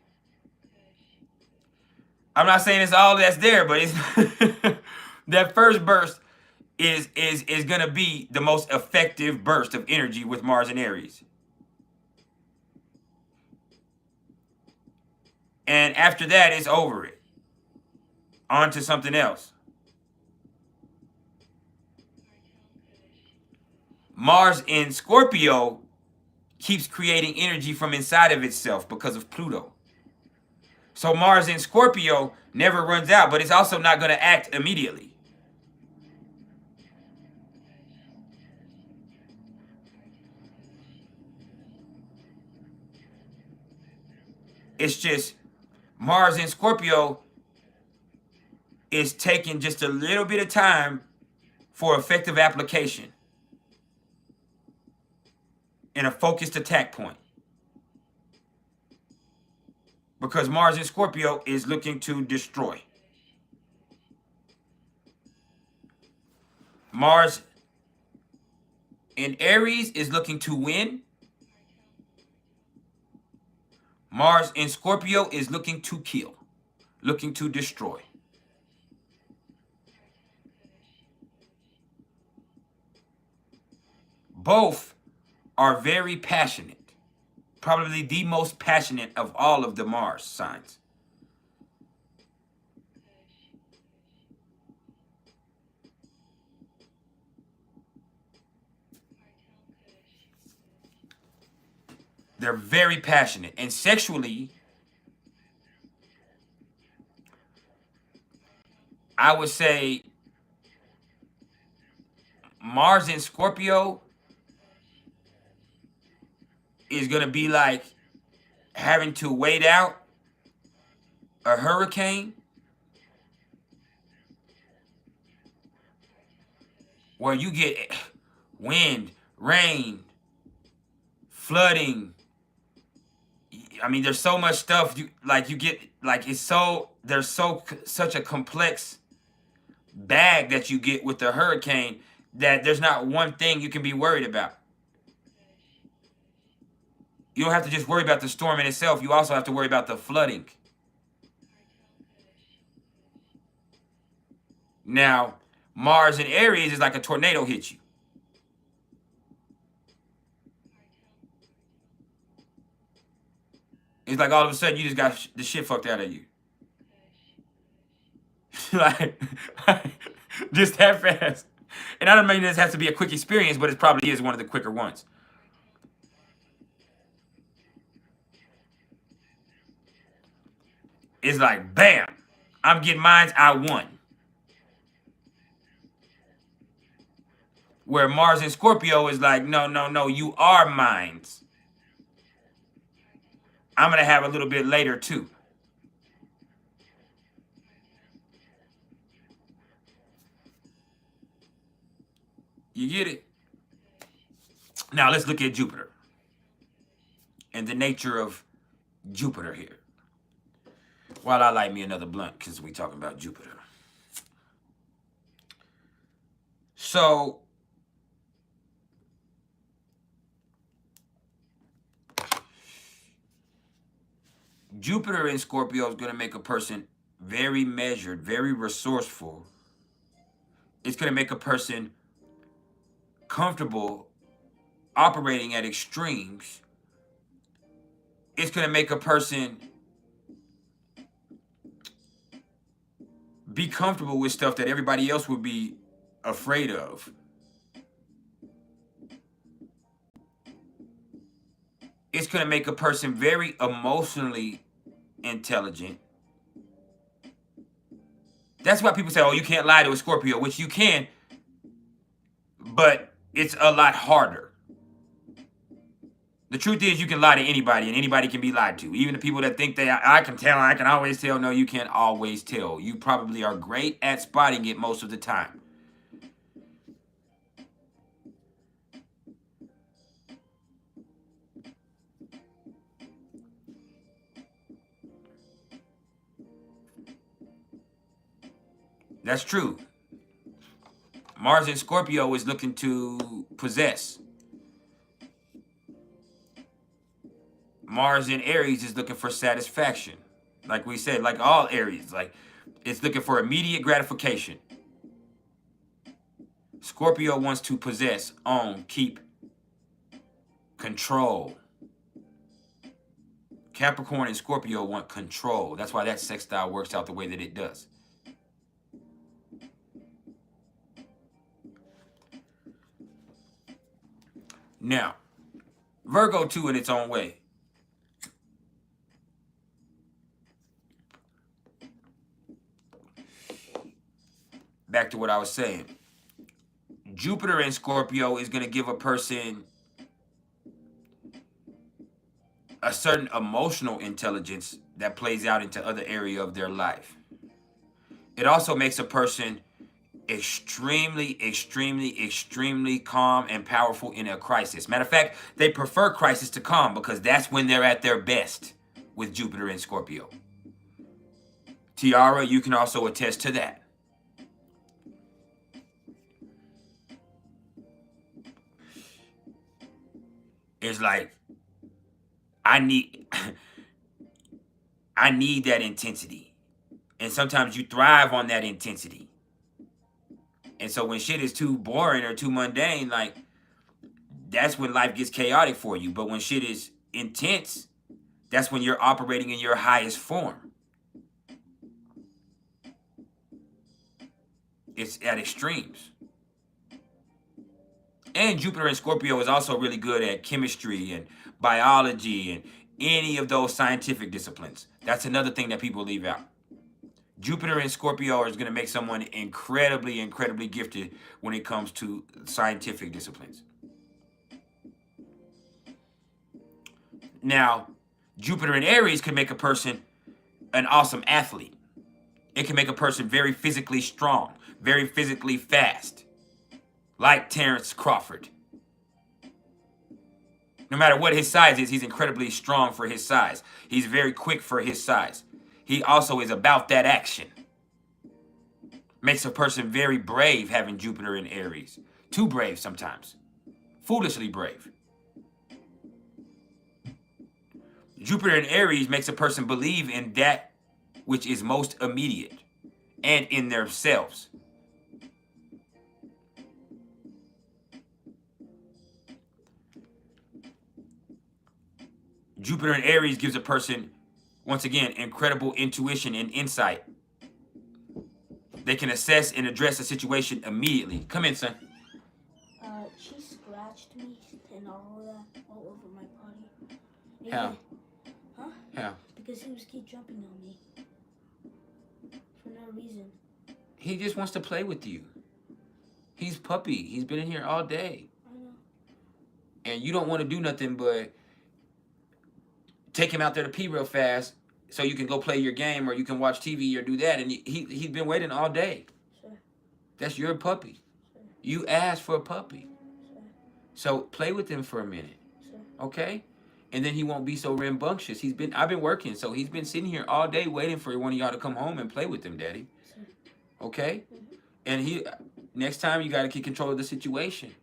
I'm not saying it's all that's there, but it's that first burst is gonna be the most effective burst of energy with Mars and Aries. And after that, it's over it. On to something else. Mars in Scorpio keeps creating energy from inside of itself because of Pluto. So Mars in Scorpio never runs out, but it's also not going to act immediately. It's just Mars in Scorpio is taking just a little bit of time for effective application in a focused attack point. Because Mars in Scorpio is looking to destroy. Mars in Aries is looking to win. Mars in Scorpio is looking to kill, looking to destroy. Both are very passionate. Probably the most passionate of all of the Mars signs. They're very passionate. And sexually, I would say Mars in Scorpio is going to be like having to wait out a hurricane where you get wind, rain, flooding. I mean, there's so much stuff you get, like there's such a complex bag that you get with the hurricane that there's not one thing you can be worried about. You don't have to just worry about the storm in itself. You also have to worry about the flooding. Now, Mars in Aries is like a tornado hits you. It's like all of a sudden you just got the shit fucked out of you. like, just that fast. And I don't mean this has to be a quick experience, but it probably is one of the quicker ones. It's like, bam, I'm getting mines, I won. Where Mars in Scorpio is like, no, no, no, you are mines. I'm going to have a little bit later too. You get it? Now let's look at Jupiter and the nature of Jupiter here. While I light me another blunt, because we talking about Jupiter. So, Jupiter in Scorpio is going to make a person very measured, very resourceful. It's going to make a person comfortable operating at extremes. It's going to make a person be comfortable with stuff that everybody else would be afraid of. It's going to make a person very emotionally intelligent. That's why people say, oh, you can't lie to a Scorpio, which you can, but it's a lot harder. The truth is you can lie to anybody and anybody can be lied to. Even the people that think I can tell, I can always tell. No, you can't always tell. You probably are great at spotting it most of the time. That's true. Mars in Scorpio is looking to possess. Mars in Aries is looking for satisfaction. Like we said, like all Aries, like it's looking for immediate gratification. Scorpio wants to possess, own, keep, control. Capricorn and Scorpio want control. That's why that sextile works out the way that it does. Now, Virgo too in its own way. Back to what I was saying. Jupiter in Scorpio is going to give a person a certain emotional intelligence that plays out into other area of their life. It also makes a person extremely, extremely, extremely calm and powerful in a crisis. Matter of fact, they prefer crisis to calm because that's when they're at their best with Jupiter in Scorpio. Tiara, you can also attest to that. It's like, I need that intensity. And sometimes you thrive on that intensity. And so when shit is too boring or too mundane, like, that's when life gets chaotic for you. But when shit is intense, that's when you're operating in your highest form. It's at extremes. And Jupiter in Scorpio is also really good at chemistry and biology and any of those scientific disciplines. That's another thing that people leave out. Jupiter in Scorpio is going to make someone incredibly, incredibly gifted when it comes to scientific disciplines. Now, Jupiter in Aries can make a person an awesome athlete. It can make a person very physically strong, very physically fast, like Terrence Crawford. No matter what his size is, he's incredibly strong for his size. He's very quick for his size. He also is about that action. Makes a person very brave having Jupiter in Aries. Too brave sometimes. Foolishly brave. Jupiter in Aries makes a person believe in that which is most immediate and in themselves. Jupiter in Aries gives a person, once again, incredible intuition and insight. They can assess and address a situation immediately. Come in, son. She scratched me and all of that all over my body. How? Huh? How? Because he was keep jumping on me. For no reason. He just wants to play with you. He's puppy. He's been in here all day. I know. And you don't want to do nothing but take him out there to pee real fast so you can go play your game or you can watch TV or do that. And he's been waiting all day. Sure. That's your puppy. Sure. You asked for a puppy. Sure. So play with him for a minute. Sure. Okay? And then he won't be so rambunctious. I've been working, so he's been sitting here all day waiting for one of y'all to come home and play with him, Daddy. Sure. Okay? Mm-hmm. And next time you got to keep control of the situation.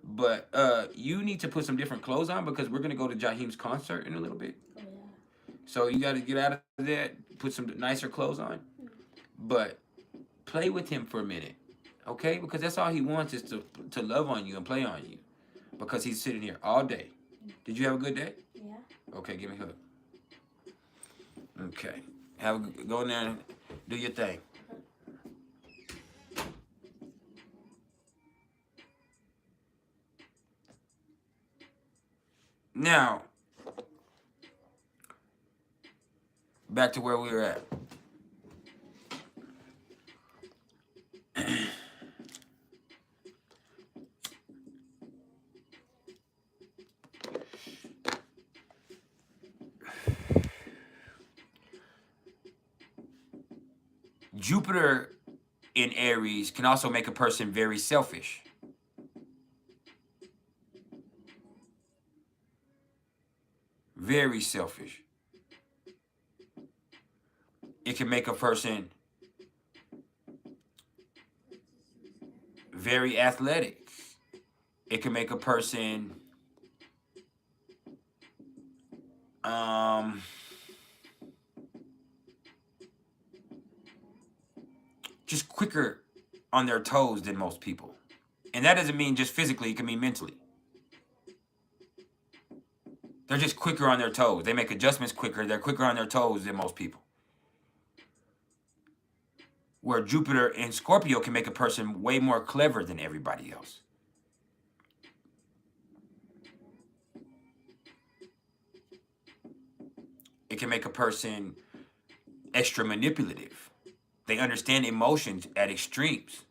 But you need to put some different clothes on because we're going to go to Jaheim's concert in a little bit. Oh, yeah. So you got to get out of that, put some nicer clothes on. But play with him for a minute, okay? Because that's all he wants is to love on you and play on you. Because he's sitting here all day. Did you have a good day? Yeah. Okay, give me a hug. Okay. Go in there and do your thing. Now, back to where we were at. Jupiter in Aries can also make a person very selfish. Very selfish. It can make a person very athletic. It can make a person just quicker on their toes than most people. And that doesn't mean just physically, it can mean mentally. They're just quicker on their toes. They make adjustments quicker. They're quicker on their toes than most people. Where Jupiter in Scorpio can make a person way more clever than everybody else. It can make a person extra manipulative. They understand emotions at extremes.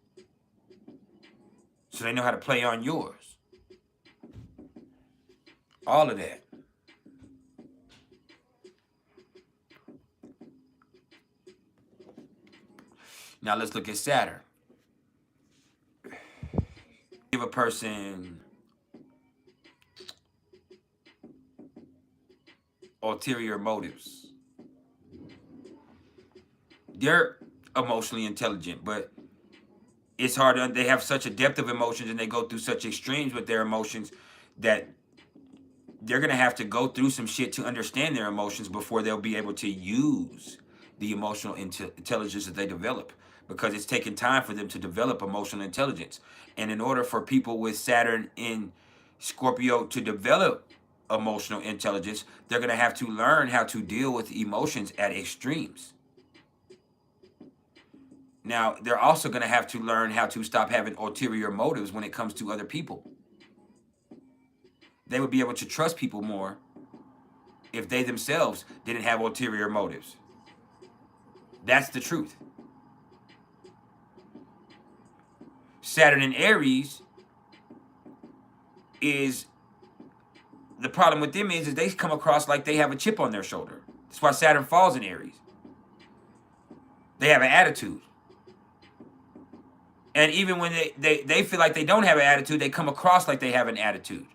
So they know how to play on yours. All of that. Now let's look at Saturn. Give a person ulterior motives. They're emotionally intelligent, but it's hard. They have such a depth of emotions and they go through such extremes with their emotions that they're going to have to go through some shit to understand their emotions before they'll be able to use the emotional intelligence that they develop, because it's taking time for them to develop emotional intelligence. And in order for people with Saturn in Scorpio to develop emotional intelligence, they're going to have to learn how to deal with emotions at extremes. Now, they're also going to have to learn how to stop having ulterior motives when it comes to other people. They would be able to trust people more if they themselves didn't have ulterior motives. That's the truth. Saturn in Aries is, the problem with them is they come across like they have a chip on their shoulder. That's why Saturn falls in Aries. They have an attitude. And even when they feel like they don't have an attitude, they come across like they have an attitude.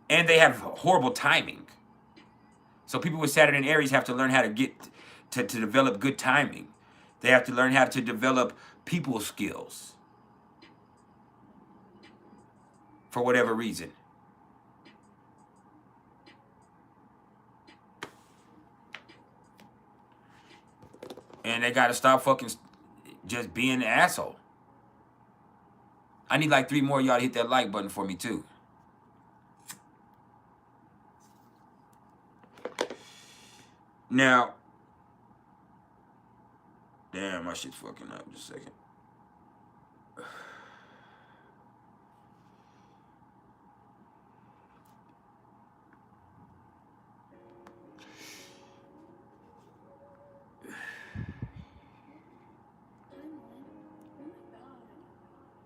And they have horrible timing. So people with Saturn in Aries have to learn how to get to develop good timing. They have to learn how to develop people skills. for whatever reason. And they got to stop fucking just being an asshole. I need like 3 more of y'all to hit that like button for me too. Now, damn, my shit's fucking up. Just a second.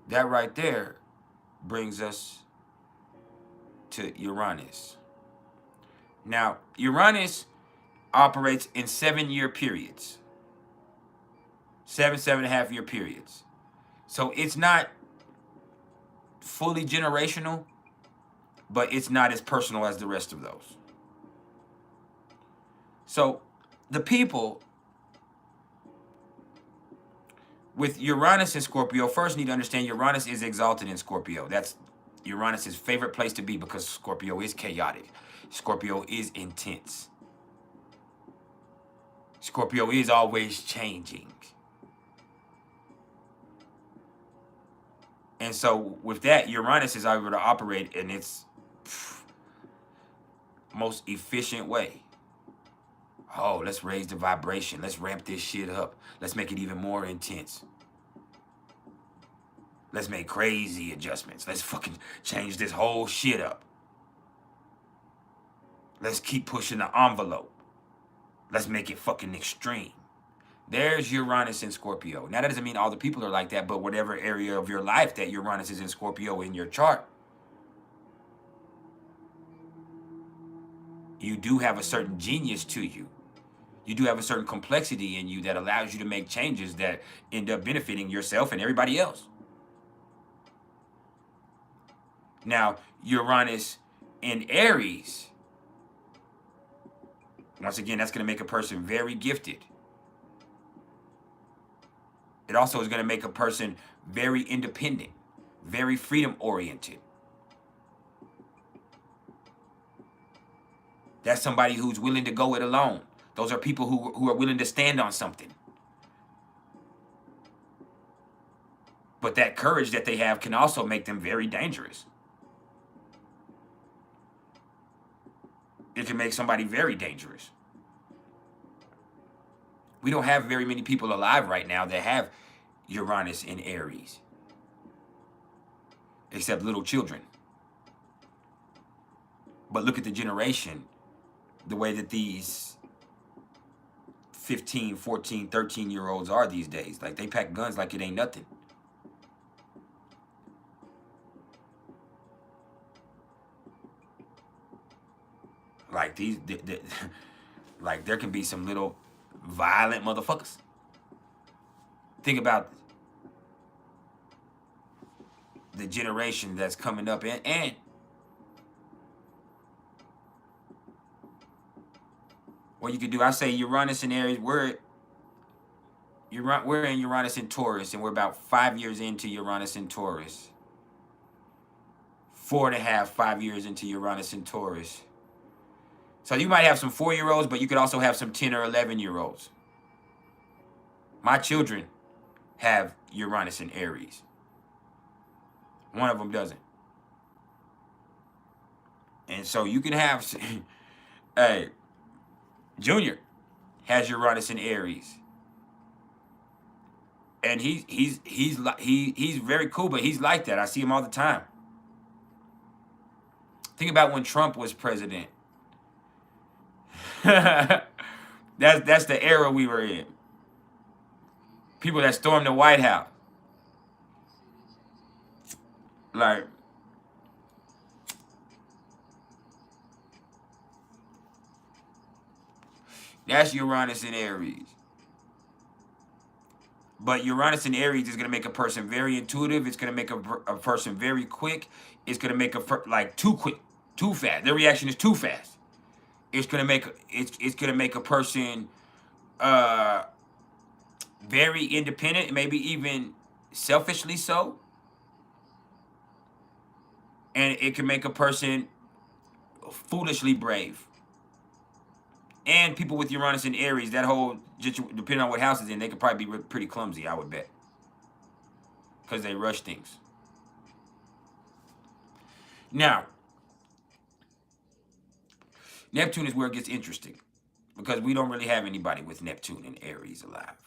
That right there brings us to Uranus. Now, Uranus operates in 7-year periods. 7.5 year periods. So it's not fully generational, but it's not as personal as the rest of those. So the people with Uranus and Scorpio first need to understand Uranus is exalted in Scorpio. That's Uranus's favorite place to be because Scorpio is chaotic. Scorpio is intense. Scorpio is always changing. And so with that, Uranus is able to operate in its most efficient way. Oh, let's raise the vibration. Let's ramp this shit up. Let's make it even more intense. Let's make crazy adjustments. Let's fucking change this whole shit up. Let's keep pushing the envelope. Let's make it fucking extreme. There's Uranus in Scorpio. Now, that doesn't mean all the people are like that, but whatever area of your life that Uranus is in Scorpio in your chart, you do have a certain genius to you. You do have a certain complexity in you that allows you to make changes that end up benefiting yourself and everybody else. Now, Uranus in Aries, once again, that's going to make a person very gifted. It also is going to make a person very independent, very freedom-oriented. That's somebody who's willing to go it alone. Those are people who are willing to stand on something. But that courage that they have can also make them very dangerous. It can make somebody very dangerous. We don't have very many people alive right now that have Uranus in Aries, except little children. But look at the generation, the way that these 15, 14, 13-year-olds are these days. Like, they pack guns like it ain't nothing. Like, like there can be some little violent motherfuckers. Think about the generation that's coming up, and what you could do. I say Uranus in Aries. We're in Uranus in Taurus, and we're about 5 years into Uranus in Taurus. 4.5, 5 years into Uranus in Taurus. So you might have some 4-year-olds, but you could also have some 10 or 11-year-olds. My children have Uranus in Aries. One of them doesn't. And so you can have, hey, Junior has Uranus in Aries. And he's very cool, but he's like that. I see him all the time. Think about when Trump was president. That's the era we were in. People that stormed the White House. Like, that's Uranus in Aries. But Uranus in Aries is going to make a person very intuitive. It's going to make a person very quick. It's going to make like too quick, too fast. Their reaction is too fast. It's going to make a person very independent, maybe even selfishly so. And it can make a person foolishly brave. And people with Uranus and Aries, that whole, just depending on what house it's in, they could probably be pretty clumsy, I would bet. Because they rush things. Now, Neptune is where it gets interesting. Because we don't really have anybody with Neptune and Aries alive.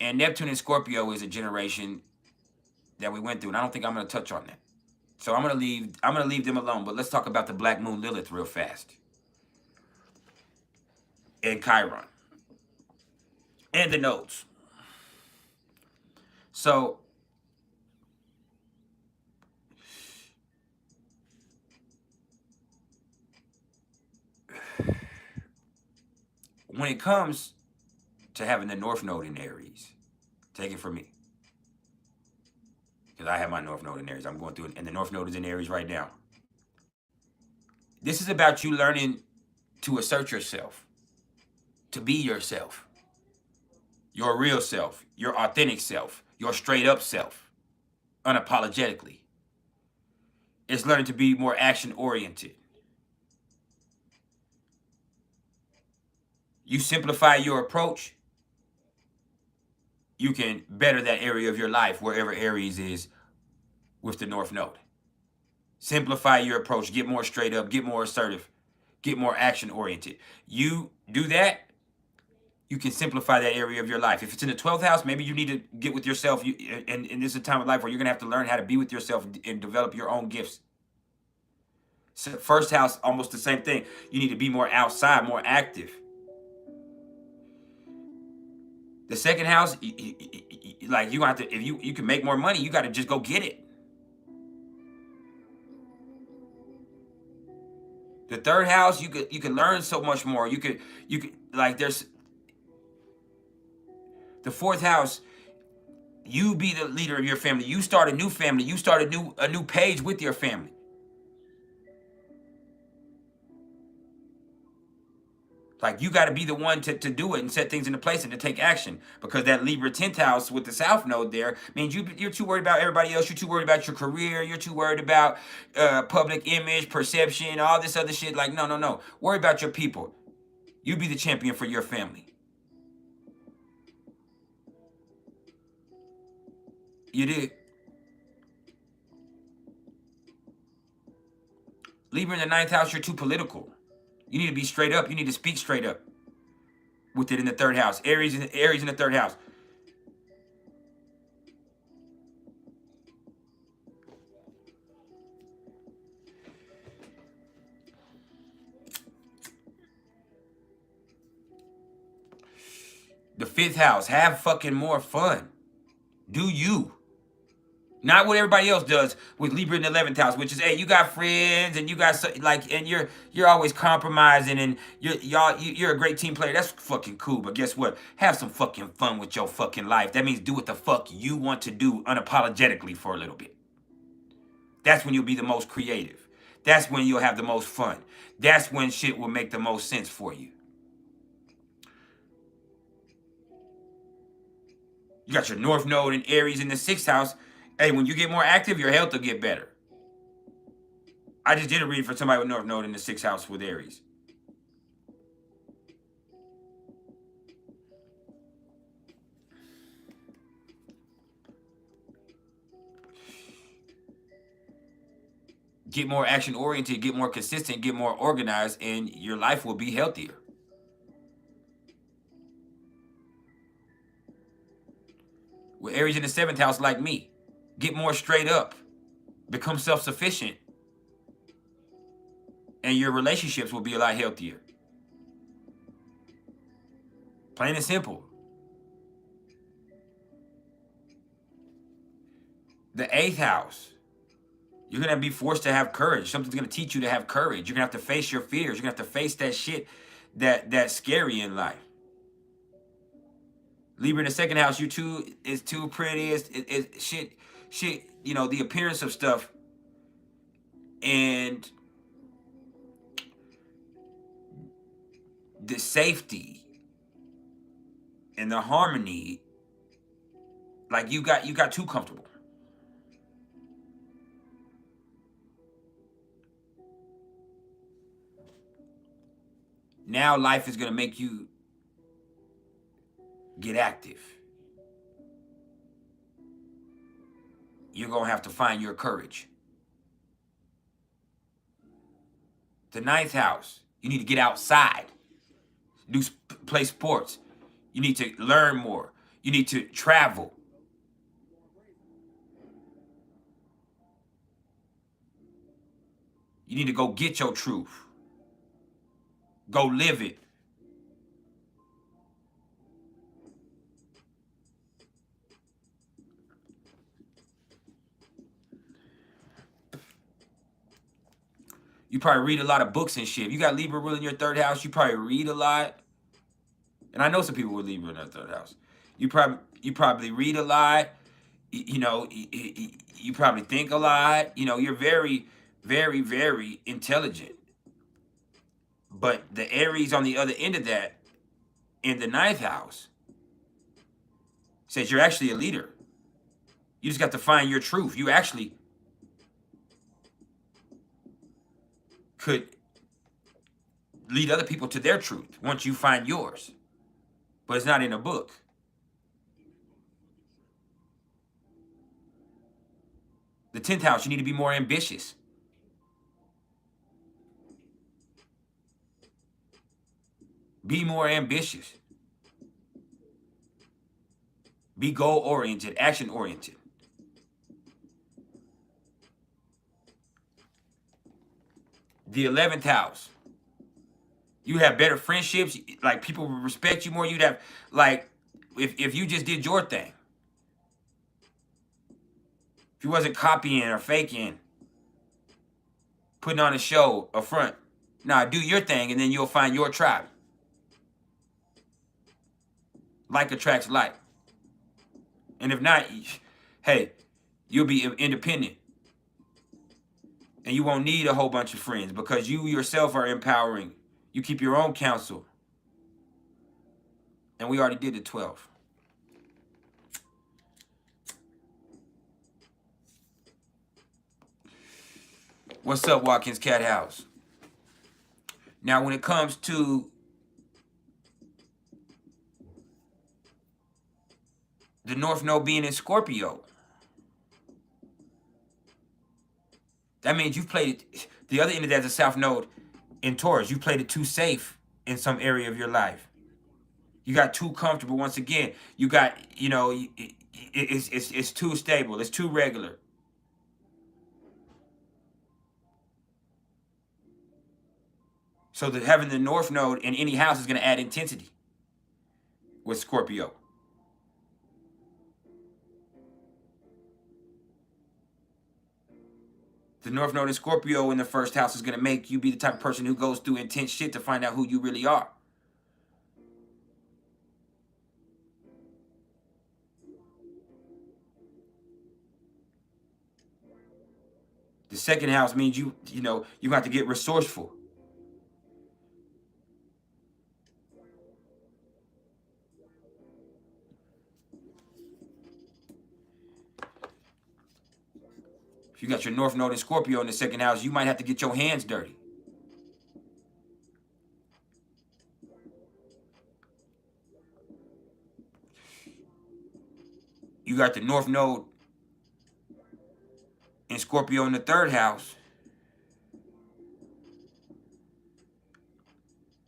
And Neptune and Scorpio is a generation that we went through. And I don't think I'm going to touch on that. So I'm gonna leave them alone. But let's talk about the Black Moon Lilith real fast. And Chiron. And the nodes. So when it comes to having the North Node in Aries, take it from me. Because I have my North Node in Aries. I'm going through it, and the North Node is in Aries right now. This is about you learning to assert yourself, to be yourself, your real self, your authentic self, your straight up self, unapologetically. It's learning to be more action oriented. You simplify your approach, you can better that area of your life, wherever Aries is with the North Node. Simplify your approach, get more straight up, get more assertive, get more action oriented. You do that, you can simplify that area of your life. If it's in the 12th house, maybe you need to get with yourself. And this is a time of life where you're going to have to learn how to be with yourself and develop your own gifts. So first house, almost the same thing. You need to be more outside, more active. The second house, like you have to, if you can make more money, you got to just go get it. The third house, you can learn so much more. You could like there's the fourth house. You be the leader of your family. You start a new family. You start a new page with your family. Like you got to be the one to do it and set things into place and to take action, because that Libra 10th house with the South Node there means you're too worried about everybody else. You're too worried about your career. You're too worried about public image, perception, all this other shit. Like, no. Worry about your people. You be the champion for your family. You did. Libra in the 9th house, you're too political. You need to be straight up. You need to speak straight up. With it in the 3rd house. Aries in the 3rd house. The 5th house. Have fucking more fun. Do you. Not what everybody else does with Libra in the 11th house, which is, hey, you got friends and you got like, and you're always compromising and you're a great team player. That's fucking cool. But guess what? Have some fucking fun with your fucking life. That means do what the fuck you want to do unapologetically for a little bit. That's when you'll be the most creative. That's when you'll have the most fun. That's when shit will make the most sense for you. You got your North Node and Aries in the 6th house. Hey, when you get more active, your health will get better. I just did a read for somebody with North Node in the 6th house with Aries. Get more action oriented, get more consistent, get more organized, and your life will be healthier. With Aries in the 7th house, like me, get more straight up, become self-sufficient, and your relationships will be a lot healthier. Plain and simple. The 8th house, you're going to be forced to have courage. Something's going to teach you to have courage. You're going to have to face your fears. You're going to have to face that shit that's scary in life. Libra in the 2nd house, it's too pretty. It's shit, you know, the appearance of stuff. And the safety and the harmony, like you got too comfortable. Now life is going to make you get active. You're going to have to find your courage. The 9th house, you need to get outside, play sports. You need to learn more. You need to travel. You need to go get your truth. Go live it. You probably read a lot of books and shit. If you got Libra ruling your 3rd house, you probably read a lot. And I know some people with Libra in their 3rd house. You probably read a lot. You know, you probably think a lot. You know, you're very, very, very intelligent. But the Aries on the other end of that, in the 9th house, says you're actually a leader. You just got to find your truth. You actually could lead other people to their truth once you find yours. But it's not in a book. The 10th house, you need to be more ambitious. Be more ambitious. Be goal-oriented, action-oriented. The 11th house, you have better friendships. Like, people will respect you more. You'd have, like, if you just did your thing. If you wasn't copying or faking, putting on a show, a front. Nah, do your thing, and then you'll find your tribe. Like attracts like. And if not, hey, you'll be independent. And you won't need a whole bunch of friends because you yourself are empowering. You keep your own counsel. And we already did the 12. What's up, Watkins Cat House? Now, when it comes to the North Node being in Scorpio, that means you've played it. The other end of that is the South Node in Taurus. You played it too safe in some area of your life. You got too comfortable. Once again, you got, you know, it's too stable. It's too regular. So that having the North Node in any house is going to add intensity with Scorpio. The North Node in Scorpio in the 1st house is going to make you be the type of person who goes through intense shit to find out who you really are. The 2nd house means you have to get resourceful. If you got your North Node in Scorpio in the 2nd house, you might have to get your hands dirty. You got the North Node in Scorpio in the 3rd house.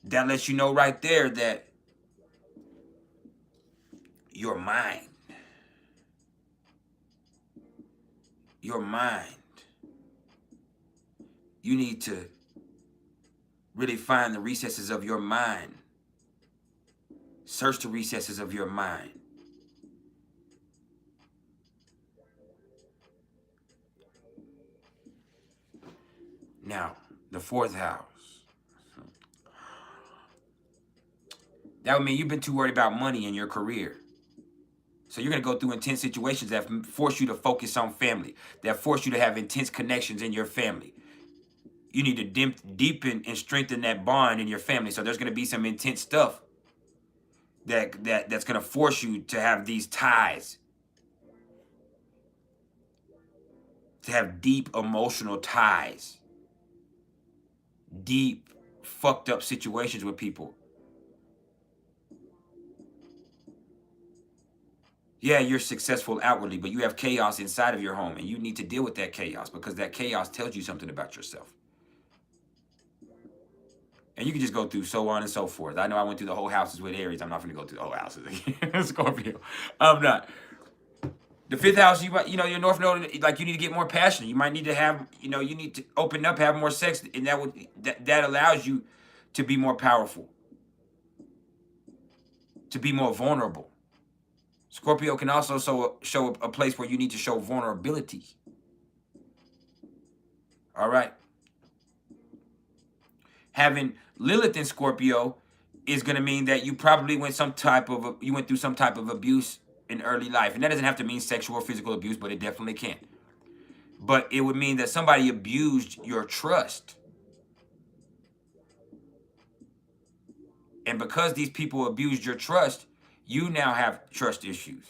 That lets you know right there that your mind, you need to really find the recesses of your mind. Search the recesses of your mind. Now, the 4th house. That would mean you've been too worried about money in your career. So you're going to go through intense situations that force you to focus on family, that force you to have intense connections in your family. You need to deepen and strengthen that bond in your family. So there's going to be some intense stuff that's going to force you to have these ties, to have deep emotional ties, deep fucked up situations with people. Yeah, you're successful outwardly, but you have chaos inside of your home, and you need to deal with that chaos because that chaos tells you something about yourself. And you can just go through so on and so forth. I know I went through the whole houses with Aries. I'm not going to go through the whole houses again. Scorpio. I'm not. The fifth house, you might, your North Node, like you need to get more passionate. You might need to have, you need to open up, have more sex, and that allows you to be more powerful, to be more vulnerable. Scorpio can also show a place where you need to show vulnerability. All right. Having Lilith in Scorpio is going to mean that you probably went through some type of abuse in early life. And that doesn't have to mean sexual or physical abuse, but it definitely can. But it would mean that somebody abused your trust. And because these people abused your trust, you now have trust issues.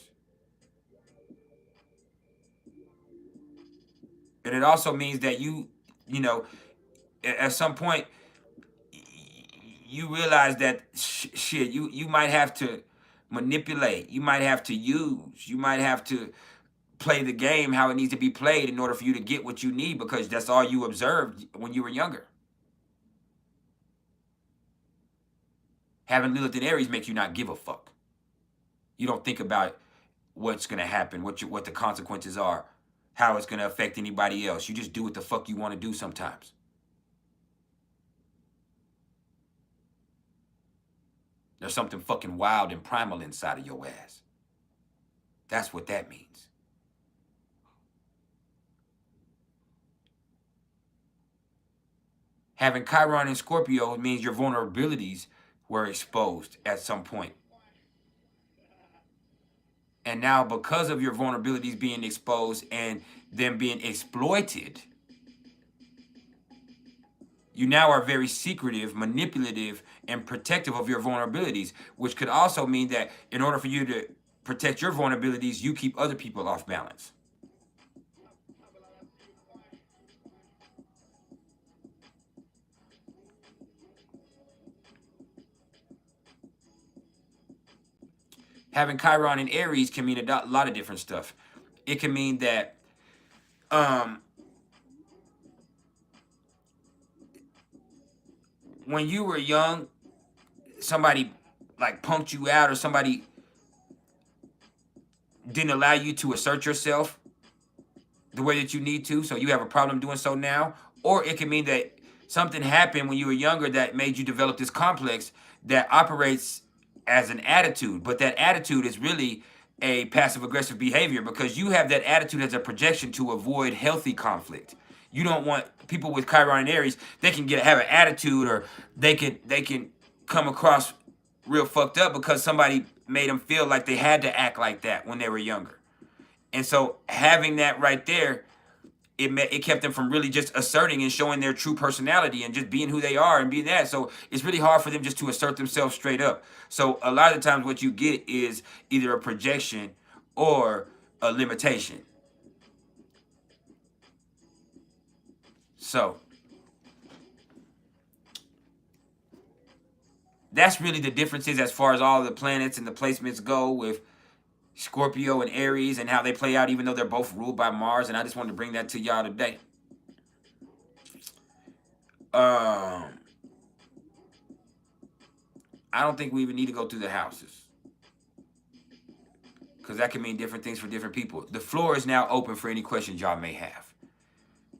And it also means that you at some point, you realize that shit, you might have to manipulate, you might have to use, you might have to play the game how it needs to be played in order for you to get what you need, because that's all you observed when you were younger. Having Lilith in Aries makes you not give a fuck. You don't think about what's going to happen, what the consequences are, how it's going to affect anybody else. You just do what the fuck you want to do sometimes. There's something fucking wild and primal inside of your ass. That's what that means. Having Chiron in Scorpio means your vulnerabilities were exposed at some point. And now, because of your vulnerabilities being exposed and them being exploited, you now are very secretive, manipulative, and protective of your vulnerabilities, which could also mean that in order for you to protect your vulnerabilities, you keep other people off balance. Having Chiron in Aries can mean a lot of different stuff. It can mean that when you were young, somebody like punked you out, or somebody didn't allow you to assert yourself the way that you need to, so you have a problem doing so now. Or it can mean that something happened when you were younger that made you develop this complex that operates as an attitude, but that attitude is really a passive-aggressive behavior, because you have that attitude as a projection to avoid healthy conflict. You don't want people with Chiron and Aries, they can have an attitude, or they can come across real fucked up because somebody made them feel like they had to act like that when they were younger. And so having that right there, it kept them from really just asserting and showing their true personality and just being who they are and being that. So it's really hard for them just to assert themselves straight up. So a lot of the times what you get is either a projection or a limitation. So that's really the differences as far as all the planets and the placements go with Scorpio and Aries and how they play out, even though they're both ruled by Mars. And I just wanted to bring that to y'all today. I don't think we even need to go through the houses, because that can mean different things for different people. The floor is now open for any questions y'all may have.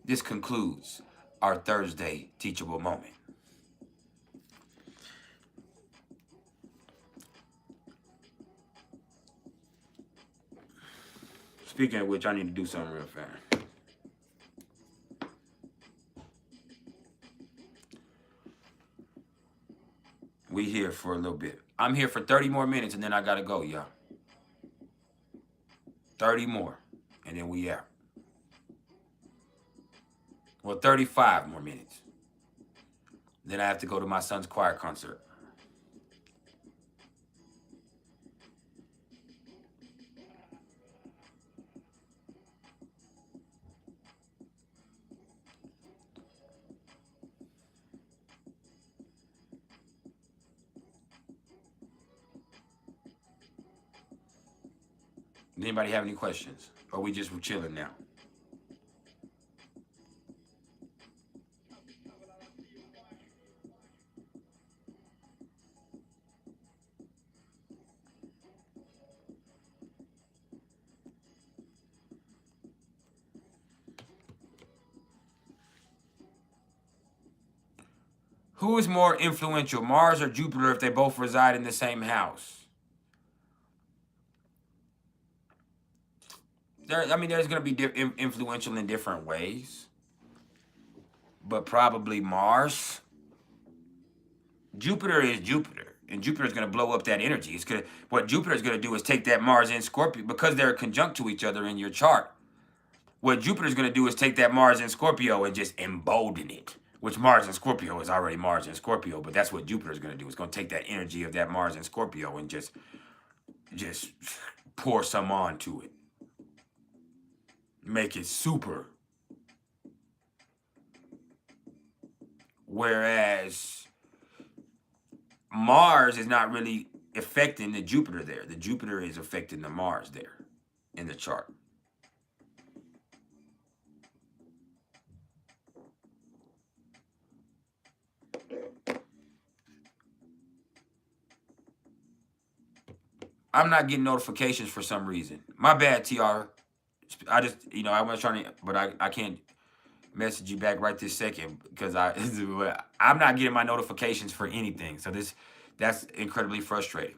This concludes our Thursday teachable moment. Speaking of which, I need to do something real fast. We here for a little bit. I'm here for 30 more minutes and then I gotta go, y'all. 30 more and then we out. Well, 35 more minutes. Then I have to go to my son's choir concert. Does anybody have any questions? Or we just chilling now? Who is more influential, Mars or Jupiter, if they both reside in the same house? There's going to be influential in different ways, but probably Mars. Jupiter is Jupiter, and Jupiter is going to blow up that energy. What Jupiter is going to do is take that Mars in Scorpio, because they're conjunct to each other in your chart. What Jupiter is going to do is take that Mars in Scorpio and just embolden it. Which Mars in Scorpio is already Mars in Scorpio, but that's what Jupiter is going to do. It's going to take that energy of that Mars in Scorpio and just pour some onto it. Make it super. Whereas Mars is not really affecting the Jupiter there. The Jupiter is affecting the Mars there in the chart. I'm not getting notifications for some reason. My bad, TR. I just, I was trying to, but I can't message you back right this second because I'm not getting my notifications for anything. So that's incredibly frustrating.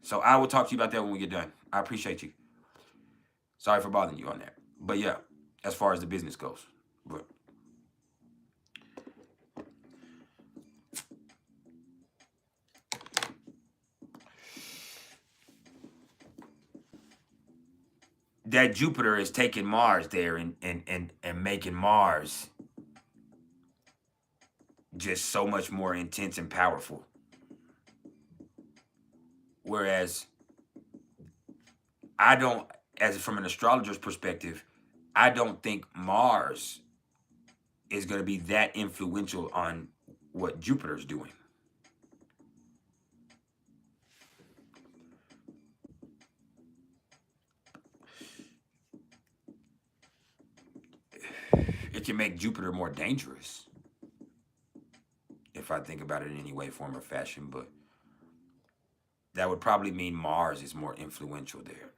So I will talk to you about that when we get done. I appreciate you. Sorry for bothering you on that. But yeah, as far as the business goes. But that Jupiter is taking Mars there and making Mars just so much more intense and powerful. Whereas I don't, from an astrologer's perspective, I don't think Mars is going to be that influential on what Jupiter's doing. It can make Jupiter more dangerous, if I think about it in any way, form, or fashion, but that would probably mean Mars is more influential there.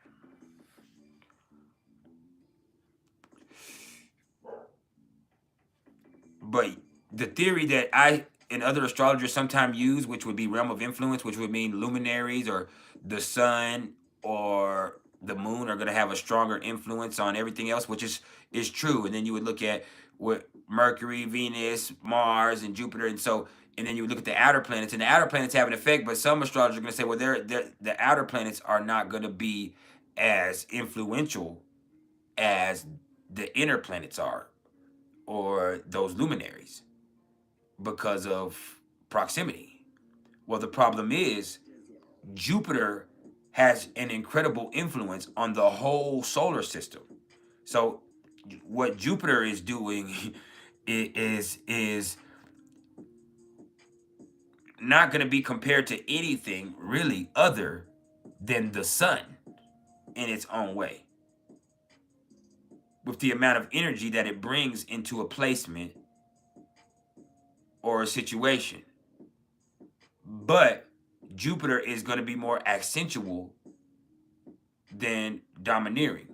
But the theory that I and other astrologers sometimes use, which would be realm of influence, which would mean luminaries or the sun or the moon are going to have a stronger influence on everything else, which is true. And then you would look at what Mercury, Venus, Mars, and Jupiter, and then you would look at the outer planets, and the outer planets have an effect. But some astrologers are going to say, well, the outer planets are not going to be as influential as the inner planets are, or those luminaries, because of proximity. Well, the problem is Jupiter has an incredible influence on the whole solar system. So what Jupiter is doing is not going to be compared to anything really other than the sun in its own way, with the amount of energy that it brings into a placement or a situation. But Jupiter is going to be more accentual than domineering.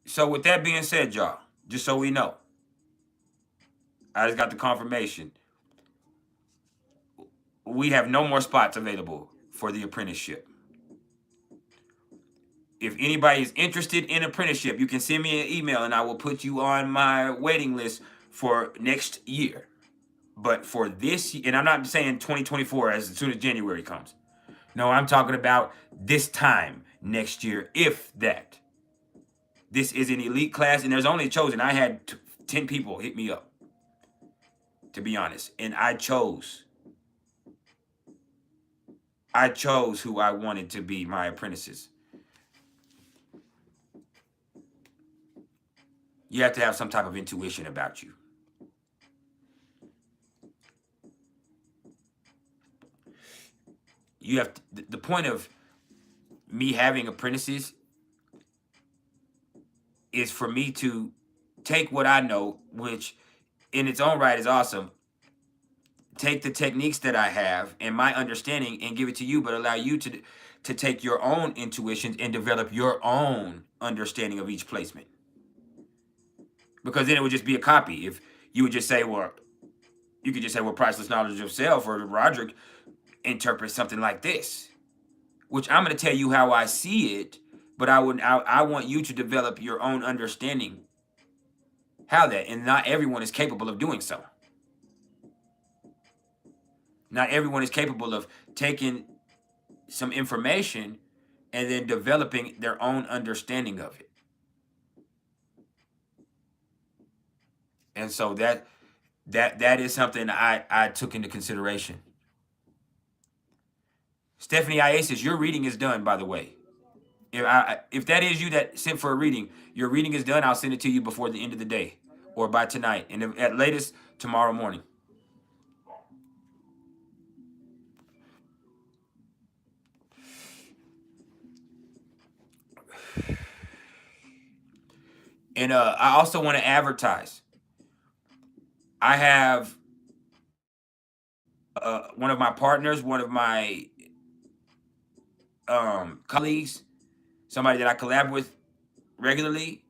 So with that being said, y'all, just so we know, I just got the confirmation. We have no more spots available for the apprenticeship. If anybody is interested in apprenticeship, you can send me an email and I will put you on my waiting list for next year. But for this, and I'm not saying 2024 as soon as January comes. No, I'm talking about this time next year, if that. This is an elite class, and there's only chosen. I had 10 people hit me up, to be honest, and I chose I chose who I wanted to be my apprentices. You have to have some type of intuition about you. You have to, the point of me having apprentices is for me to take what I know, which in its own right is awesome, take the techniques that I have and my understanding and give it to you, but allow you to take your own intuitions and develop your own understanding of each placement. Because then it would just be a copy. If you would just say, well, you could just say, well, priceless knowledge of self, or Roderick interprets something like this, which I'm going to tell you how I see it, but I want you to develop your own understanding how that, and not everyone is capable of doing so. Not everyone is capable of taking some information and then developing their own understanding of it. And so that is something I took into consideration. Stephanie Iasis, your reading is done, by the way. If that is you that sent for a reading, your reading is done. I'll send it to you before the end of the day or by tonight, and at latest tomorrow morning. And I also want to advertise. I have one of my partners, one of my colleagues, somebody that I collab with regularly,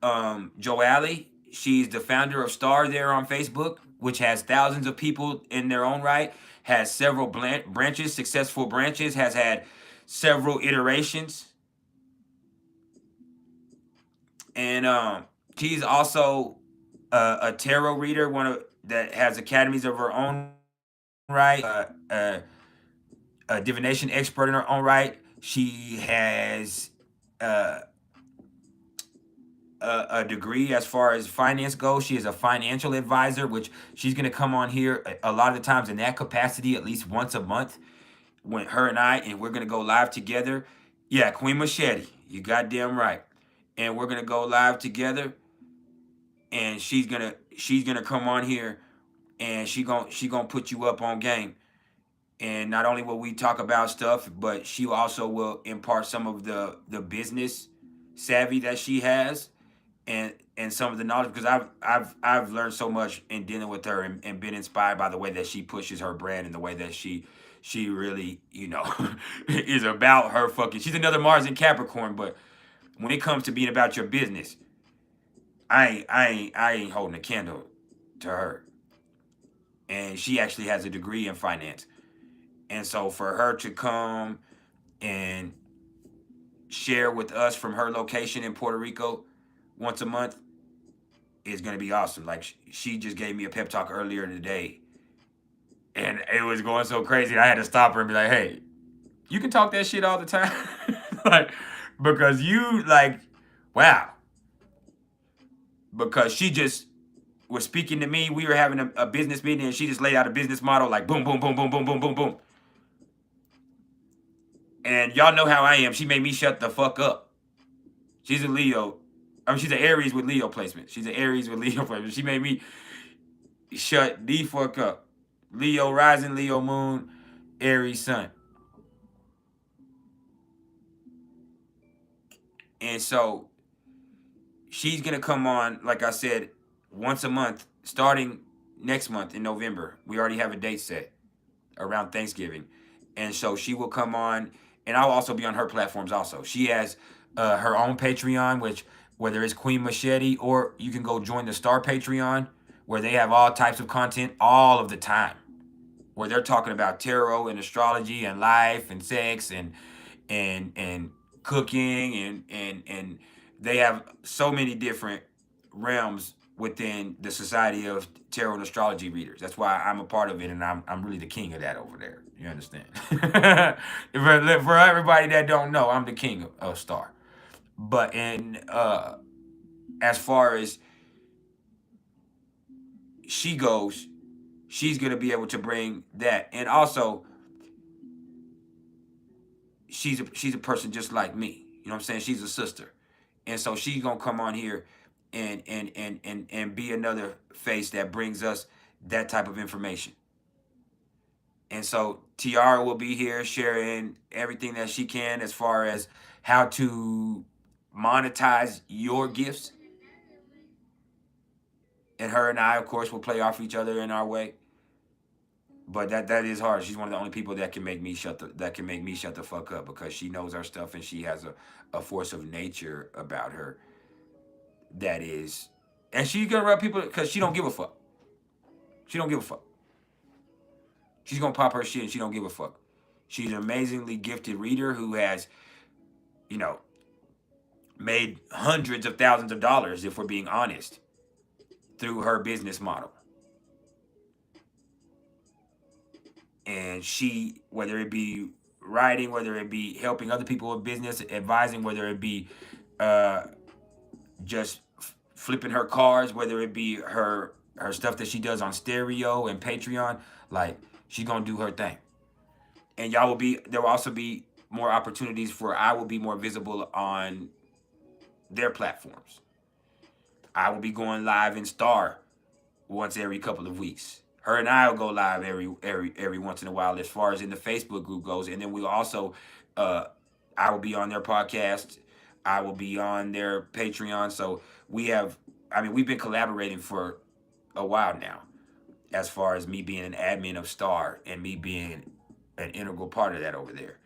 Joali. She's the founder of Star there on Facebook, which has thousands of people in their own right, has several branches, successful branches, has had several iterations. And she's also a tarot reader, that has academies of her own right, a divination expert in her own right. She has a degree as far as finance goes. She is a financial advisor, which she's going to come on here a lot of the times in that capacity, at least once a month, when her and we're going to go live together. Yeah, Queen Machete, you goddamn right. And we're going to go live together, and she's going to come on here, and she going to put you up on game. And not only will we talk about stuff, but she also will impart some of the business savvy that she has, and some of the knowledge, because I've learned so much in dealing with her, and been inspired by the way that she pushes her brand, and the way that she really, is about her fucking. She's another Mars in Capricorn, but when it comes to being about your business, I ain't holding a candle to her. And she actually has a degree in finance. And so for her to come and share with us from her location in Puerto Rico once a month is going to be awesome. Like, she just gave me a pep talk earlier today, and it was going so crazy that I had to stop her and be like, hey, you can talk that shit all the time. Like, because you, like, wow. Because she just was speaking to me. We were having a business meeting, and she just laid out a business model, like boom, boom, boom, boom, boom, boom, boom, boom. And y'all know how I am. She made me shut the fuck up. She's a Leo. I mean, she's an Aries with Leo placement. She's an Aries with Leo placement. She made me shut the fuck up. Leo rising, Leo moon, Aries sun. And so she's going to come on, like I said, once a month, starting next month in November. We already have a date set around Thanksgiving. And so she will come on, and I'll also be on her platforms also. She has her own Patreon, which, whether it's Queen Machete, or you can go join the Star Patreon, where they have all types of content all of the time, where they're talking about tarot and astrology and life and sex and cooking, and they have so many different realms within the Society of Tarot and Astrology Readers. That's why I'm a part of it, and I'm really the king of that over there. You understand? For everybody that don't know, I'm the king of Star. But as far as she goes, she's gonna be able to bring that. And also, she's a person just like me. You know what I'm saying? She's a sister. And so she's gonna come on here and be another face that brings us that type of information. And so Tiara will be here sharing everything that she can as far as how to monetize your gifts. And her and I, of course, will play off each other in our way. But that is hard. She's one of the only people that can make me shut the fuck up, because she knows our stuff and she has a force of nature about her that is, and she's gonna rub people because she don't give a fuck. She don't give a fuck. She's gonna pop her shit and she don't give a fuck. She's an amazingly gifted reader who has, you know, made hundreds of thousands of dollars, if we're being honest, through her business model. And she, whether it be writing, whether it be helping other people with business, advising, whether it be just flipping her cars, whether it be her stuff that she does on Stereo and Patreon, like, she's gonna do her thing. And y'all will be, there will also be more opportunities for, I will be more visible on their platforms. I will be going live in Star once every couple of weeks. Her and I will go live every once in a while as far as in the Facebook group goes. And then we'll also, I will be on their podcast. I will be on their Patreon. So we have, I mean, we've been collaborating for a while now, as far as me being an admin of Star and me being an integral part of that over there.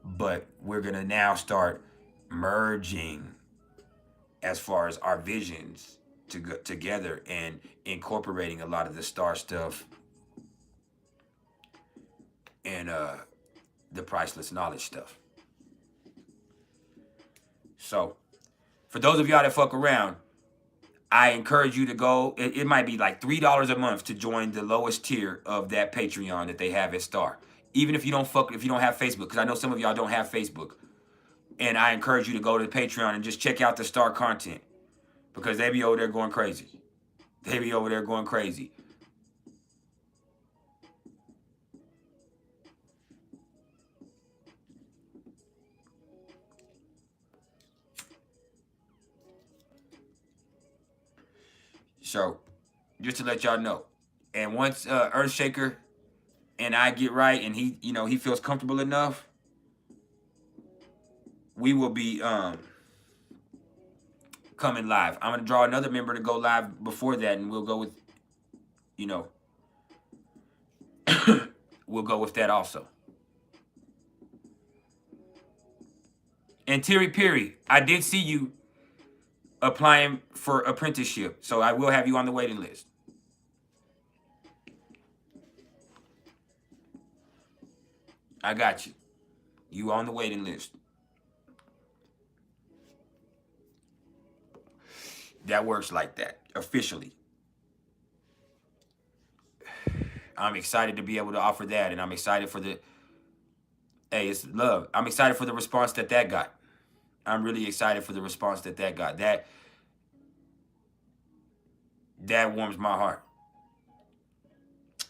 But we're going to now start merging as far as our visions to go together and incorporating a lot of the Star stuff and the priceless knowledge stuff. So for those of y'all that fuck around, I encourage you to go. It might be like $3 a month to join the lowest tier of that Patreon that they have at Star. Even if you don't have Facebook, because I know some of y'all don't have Facebook. And I encourage you to go to the Patreon and just check out the Star content, because they be over there going crazy. They be over there going crazy. So, just to let y'all know. And once Earthshaker and I get right and he, you know, he feels comfortable enough, we will be coming live. I'm going to draw another member to go live before that, and we'll go with, you know, we'll go with that also. And ThErApY, I did see you applying for apprenticeship, so I will have you on the waiting list. I got you. You on the waiting list. That works like that, officially. I'm excited to be able to offer that, and I'm excited for the, hey, it's love. I'm excited for the response that got. I'm really excited for the response that got. That warms my heart.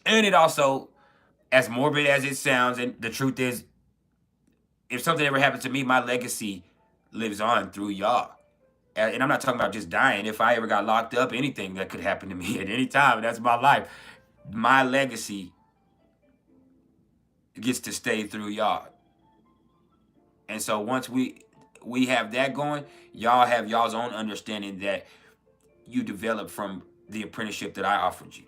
And it also, as morbid as it sounds, and the truth is, if something ever happens to me, my legacy lives on through y'all. And I'm not talking about just dying. If I ever got locked up, anything that could happen to me at any time, that's my life. My legacy gets to stay through y'all. And so once we have that going, y'all have y'all's own understanding that you develop from the apprenticeship that I offered you.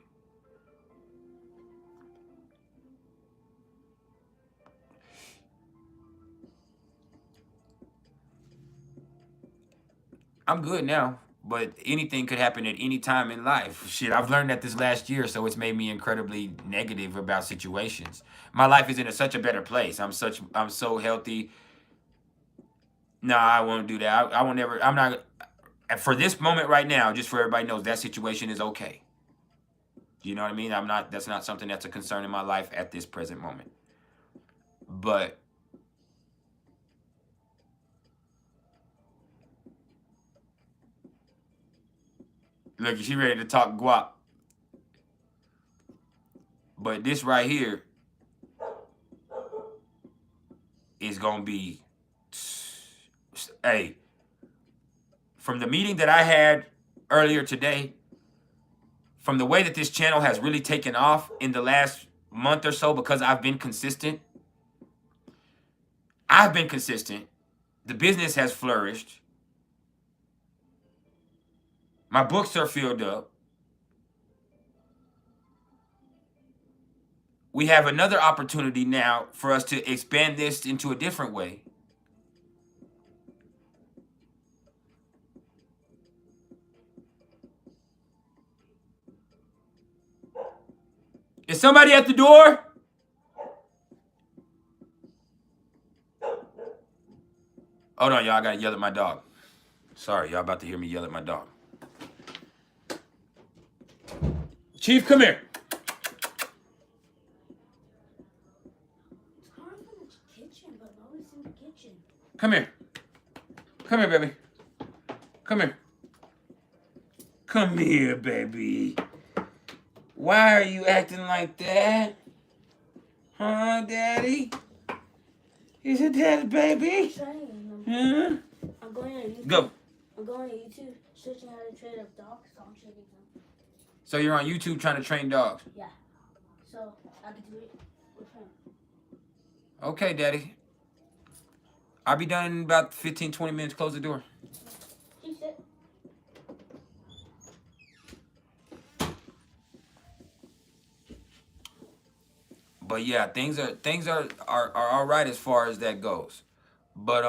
I'm good now, but anything could happen at any time in life. Shit, I've learned that this last year, so it's made me incredibly negative about situations. My life is in such a better place. I'm so healthy. No, I won't do that. I won't never. I'm not. For this moment right now, just for everybody knows, that situation is okay. You know what I mean? I'm not. That's not something that's a concern in my life at this present moment. But look, she ready to talk guap. But this right here is is going to be, hey, from the meeting that I had earlier today, from the way that this channel has really taken off in the last month or so, because I've been consistent. The business has flourished. My books are filled up. We have another opportunity now for us to expand this into a different way. Is somebody at the door? Hold on, y'all. I gotta yell at my dog. Sorry, y'all about to hear me yell at my dog. Chief, come here. It's coming from the kitchen, but I'm always in the kitchen. Come here. Come here, baby. Come here. Come here, baby. Why are you acting like that? Huh, Daddy? Is it Daddy, baby? Huh? I'm going on YouTube. Go. I'm going on YouTube, searching how to train up dogs, so I'm training them. So you're on YouTube trying to train dogs? Yeah. So I can do it with him. Okay, Daddy. I'll be done in about 15, 20 minutes. Close the door. He said. But yeah, things are all right as far as that goes. But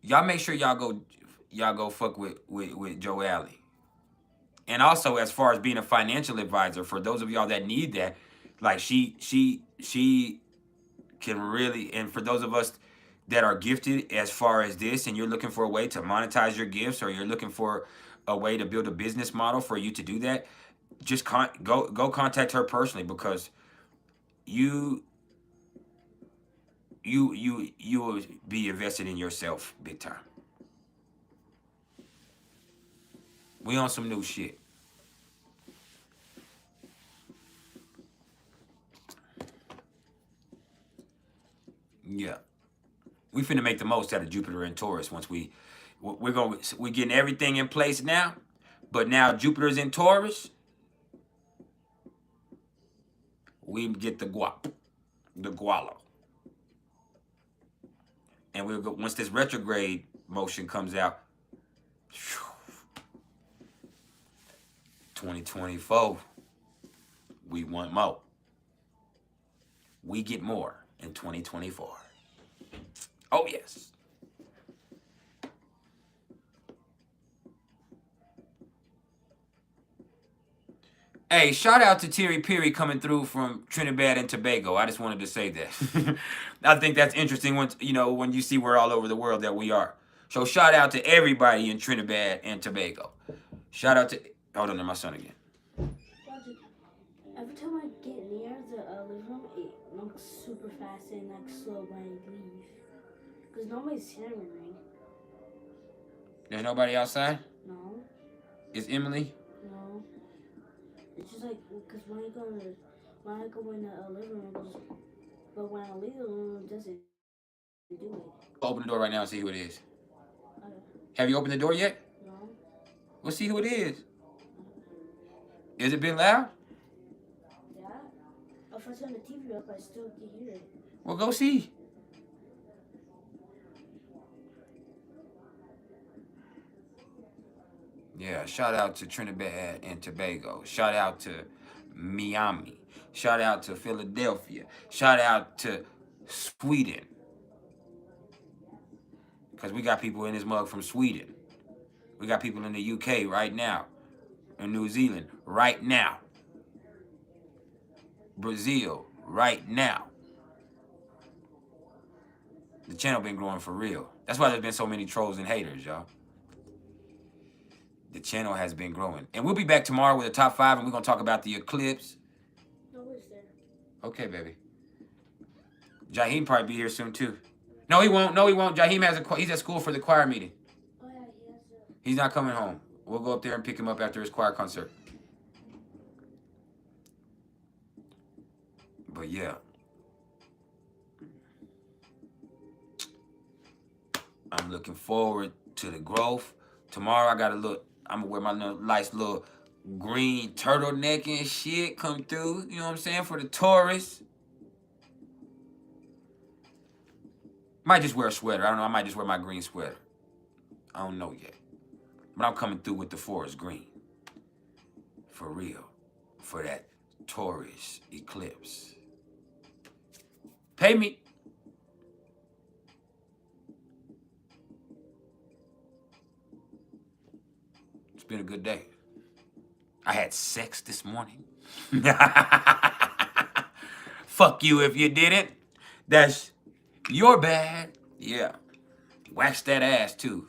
y'all make sure y'all go fuck with Joe Alley. And also, as far as being a financial advisor, for those of y'all that need that, like she can really, and for those of us that are gifted as far as this, and you're looking for a way to monetize your gifts, or you're looking for a way to build a business model for you to do that, just go contact her personally, because you will be invested in yourself big time. We on some new shit. Yeah. We finna make the most out of Jupiter and Taurus once we're getting everything in place now. But now Jupiter's in Taurus, we get the gualo. And we'll go, once this retrograde motion comes out, 2024, we want more. We get more in 2024. Oh, yes. Hey, shout out to ThErApY coming through from Trinidad and Tobago. I just wanted to say that. I think that's interesting when you see we're all over the world that we are. So shout out to everybody in Trinidad and Tobago. Shout out to... Hold on, there's my son again. Every time I get near the living room, it looks super fast and like slow when I leave. Because nobody's hearing me. There's nobody outside? No. Is Emily? No. It's just like, because when I go in the living room, but when I leave the room, it doesn't do it. Open the door right now and see who it is. Okay. Have you opened the door yet? No. We'll see who it is. Is it been loud? Yeah. If I turn the TV up, I still can hear it. Well, go see. Yeah, shout out to Trinidad and Tobago. Shout out to Miami. Shout out to Philadelphia. Shout out to Sweden. Because we got people in this mug from Sweden. We got people in the UK right now. In New Zealand right now. Brazil right now. The channel been growing for real. That's why there's been so many trolls and haters, y'all. The channel has been growing. And we'll be back tomorrow with a top 5, and we're going to talk about the eclipse. Nobody's there. Okay, baby. Jaheim probably be here soon, too. No, he won't. No, he won't. Jaheim he's at school for the choir meeting. Oh, yeah, he has to. He's not coming home. We'll go up there and pick him up after his choir concert. But, yeah. I'm looking forward to the growth. Tomorrow I gotta look. I'm gonna wear my nice little green turtleneck and shit come through. You know what I'm saying? For the Taurus. Might just wear a sweater. I don't know. I might just wear my green sweater. I don't know yet. But I'm coming through with the forest green. For real. For that Taurus eclipse. Pay me. It's been a good day. I had sex this morning. Fuck you if you didn't. That's your bad. Yeah. Wax that ass too.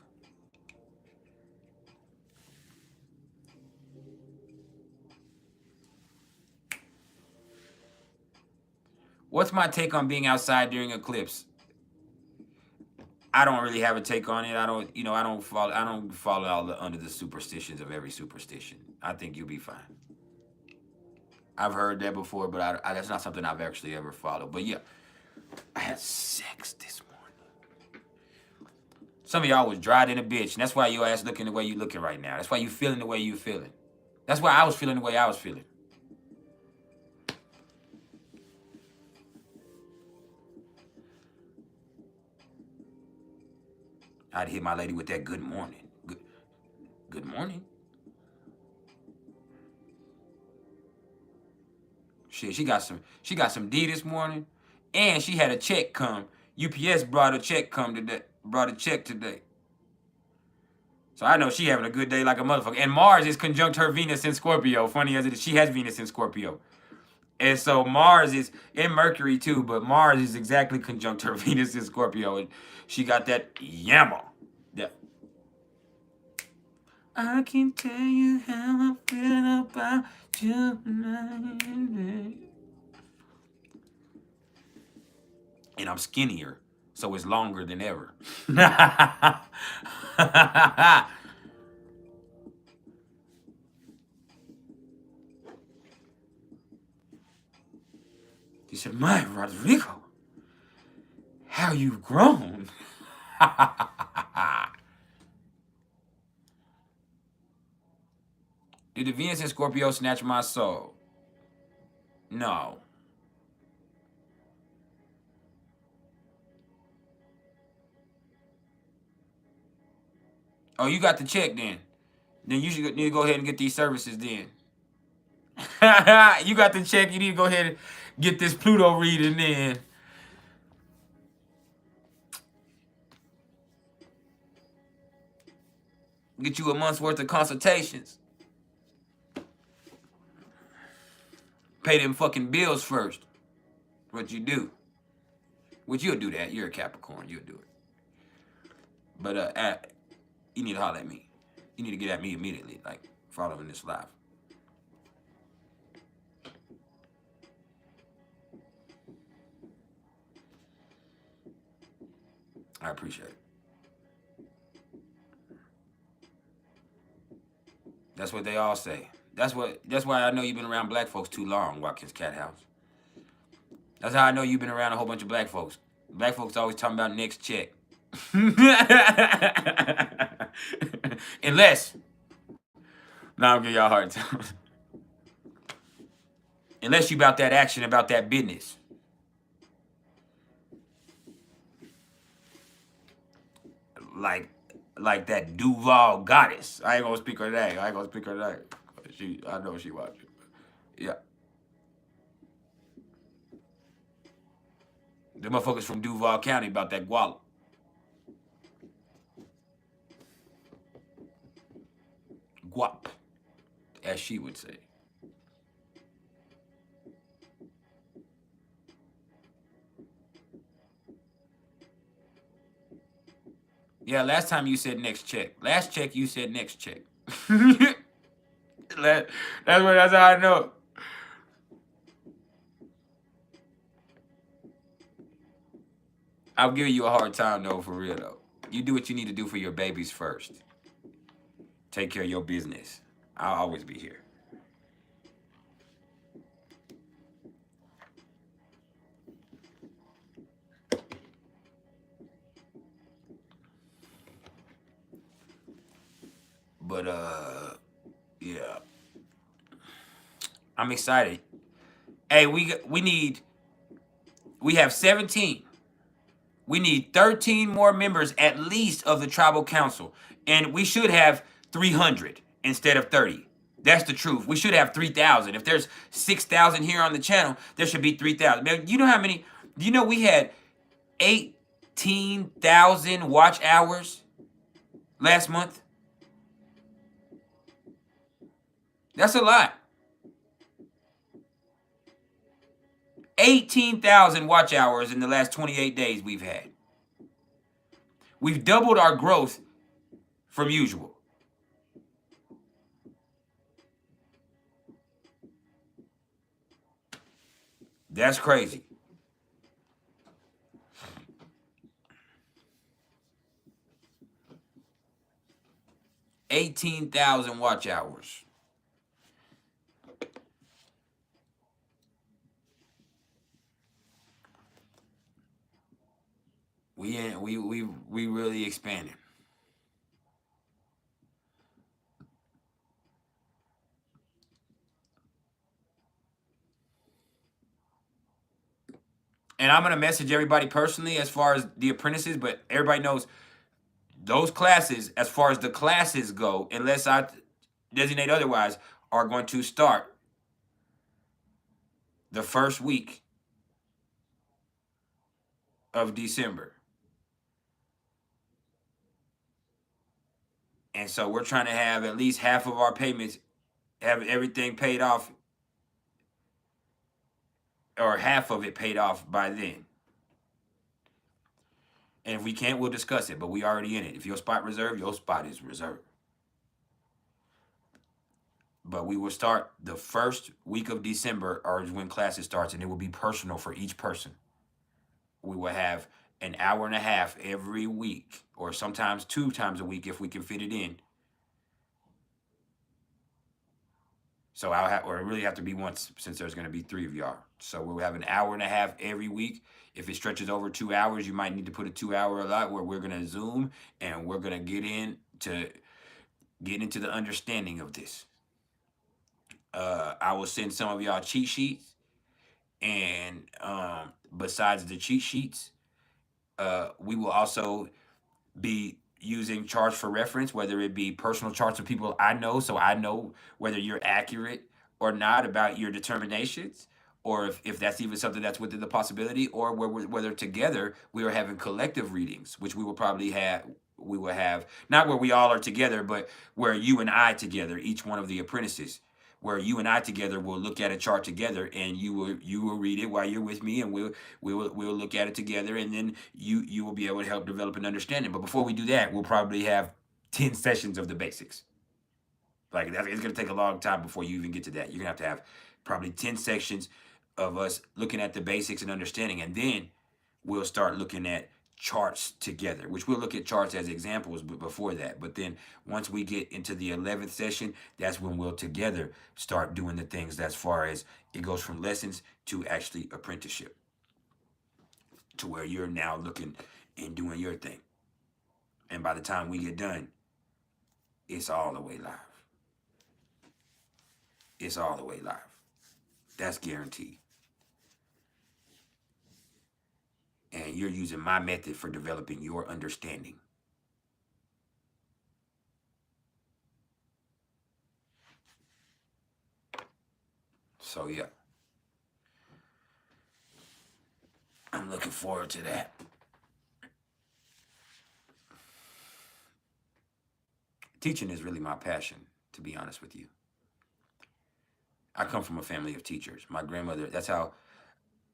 What's my take on being outside during eclipse? I don't really have a take on it. I don't follow all under the superstitions of every superstition. I think you'll be fine. I've heard that before, but that's not something I've actually ever followed. But yeah, I had sex this morning. Some of y'all was dried in a bitch, and that's why your ass looking the way you looking right now. That's why you feeling the way you feeling. That's why I was feeling the way I was feeling. I'd hit my lady with that good morning. Good morning. Shit, she got some D this morning, and she had a check come. UPS brought a check today. So I know she having a good day like a motherfucker. And Mars is conjunct her Venus in Scorpio. Funny as it is, she has Venus in Scorpio. And so Mars is in Mercury too, but Mars is exactly conjunct her Venus in Scorpio. And she got that yammer. Yeah. I can tell you how I feel about you tonight. And I'm skinnier, so it's longer than ever. He said, my Rodrigo, how you've grown. Did the Venus in Scorpio snatch my soul? No. Oh, you got the check then. Then you should need to go ahead and get these services then. You got the check. You need to go ahead and get this Pluto reading then. Get you a month's worth of consultations. Pay them fucking bills first. What you do. Which you'll do that. You're a Capricorn. You'll do it. But you need to holler at me. You need to get at me immediately, like following this live. I appreciate it. That's what they all say. That's why I know you've been around black folks too long, Watkins Cat House. That's how I know you've been around a whole bunch of black folks. Black folks always talking about next check. Unless, now I'm giving y'all a hard time. Unless you about that action, about that business. Like that Duval goddess. I ain't gonna speak her name. I know she watching. Yeah. The motherfuckers from Duval County about that guala. Guap, as she would say. Yeah, last time you said next check. Last check you said next check. That's how I know. I'm giving you a hard time though, for real though. You do what you need to do for your babies first. Take care of your business. I'll always be here. But yeah, I'm excited. Hey, we have 17. We need 13 more members at least of the tribal council. And we should have 300 instead of 30. That's the truth. We should have 3,000. If there's 6,000 here on the channel, there should be 3,000. Man, you know how many? Do you know we had 18,000 watch hours last month? That's a lot. 18,000 watch hours in the last 28 days we've had. We've doubled our growth from usual. That's crazy. $18,000 watch hours. We really expanded. And I'm gonna message everybody personally as far as the apprentices, but everybody knows those classes, as far as the classes go, unless I designate otherwise, are going to start the first week of December. And so we're trying to have at least half of our payments, have everything paid off, or half of it paid off by then. And if we can't, we'll discuss it, but we already in it. If your spot reserved, your spot is reserved. But we will start the first week of December, or when classes starts, and it will be personal for each person. We will have an hour and a half every week, or sometimes 2 times a week if we can fit it in. So I'll have, or it really have to be once, since there's going to be 3 of y'all. So we'll have an hour and a half every week. If it stretches over 2 hours, you might need to put a 2-hour allot where we're going to Zoom and we're going to get into the understanding of this. I will send some of y'all cheat sheets, and besides the cheat sheets, we will also be using charts for reference, whether it be personal charts of people I know, so I know whether you're accurate or not about your determinations, or if that's even something that's within the possibility, or whether together we are having collective readings, which we will probably have. We will have, not where we all are together, but where you and I together, each one of the apprentices, where you and I together will look at a chart together, and you will read it while you're with me, and we'll look at it together, and then you will be able to help develop an understanding. But before we do that, we'll probably have 10 sessions of the basics. Like, it's going to take a long time before you even get to that. You're going to have probably 10 sections of us looking at the basics and understanding, and then we'll start looking at charts together, which we'll look at charts as examples, but before that. But then once we get into the 11th session, that's when we'll together start doing the things as far as it goes from lessons to actually apprenticeship, to where you're now looking and doing your thing. And by the time we get done, it's all the way live. It's all the way live. That's guaranteed. And you're using my method for developing your understanding. So yeah, I'm looking forward to that. Teaching is really my passion, to be honest with you. I come from a family of teachers. My grandmother, that's how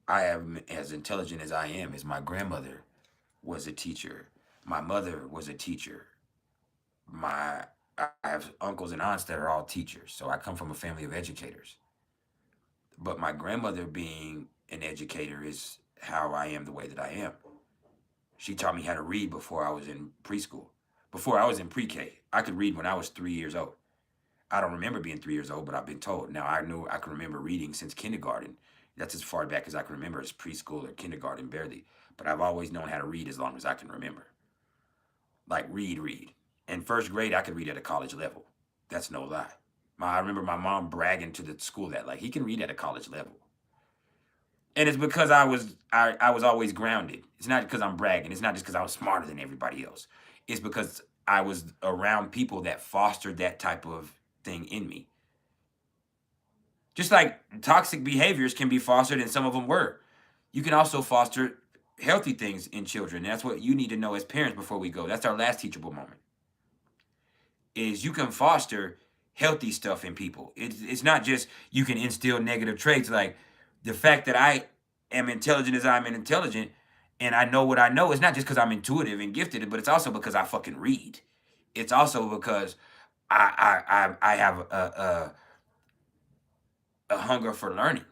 I am as intelligent as I am, is my grandmother was a teacher. My mother was a teacher. I have uncles and aunts that are all teachers. So I come from a family of educators. But my grandmother being an educator is how I am the way that I am. She taught me how to read before I was in preschool. Before I was in pre-K, I could read when I was 3 years old. I don't remember being 3 years old, but I've been told. Now, I know I can remember reading since kindergarten. That's as far back as I can remember, as preschool or kindergarten, barely. But I've always known how to read as long as I can remember. Like, read. In first grade, I could read at a college level. That's no lie. I remember my mom bragging to the school that like he can read at a college level. And it's because I was always grounded. It's not because I'm bragging. It's not just because I was smarter than everybody else. It's because I was around people that fostered that type of thing in me. Just like toxic behaviors can be fostered, and some of them were. You can also foster healthy things in children. And that's what you need to know as parents before we go. That's our last teachable moment. Is you can foster healthy stuff in people. It's not just you can instill negative traits. Like the fact that I am intelligent as I'm intelligent and I know what I know, it's not just because I'm intuitive and gifted, but it's also because I fucking read. It's also because I have a hunger for learning.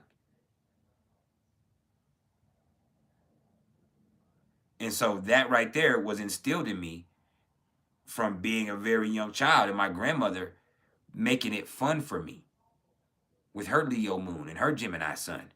And so that right there was instilled in me from being a very young child, and my grandmother making it fun for me with her Leo moon and her Gemini sun,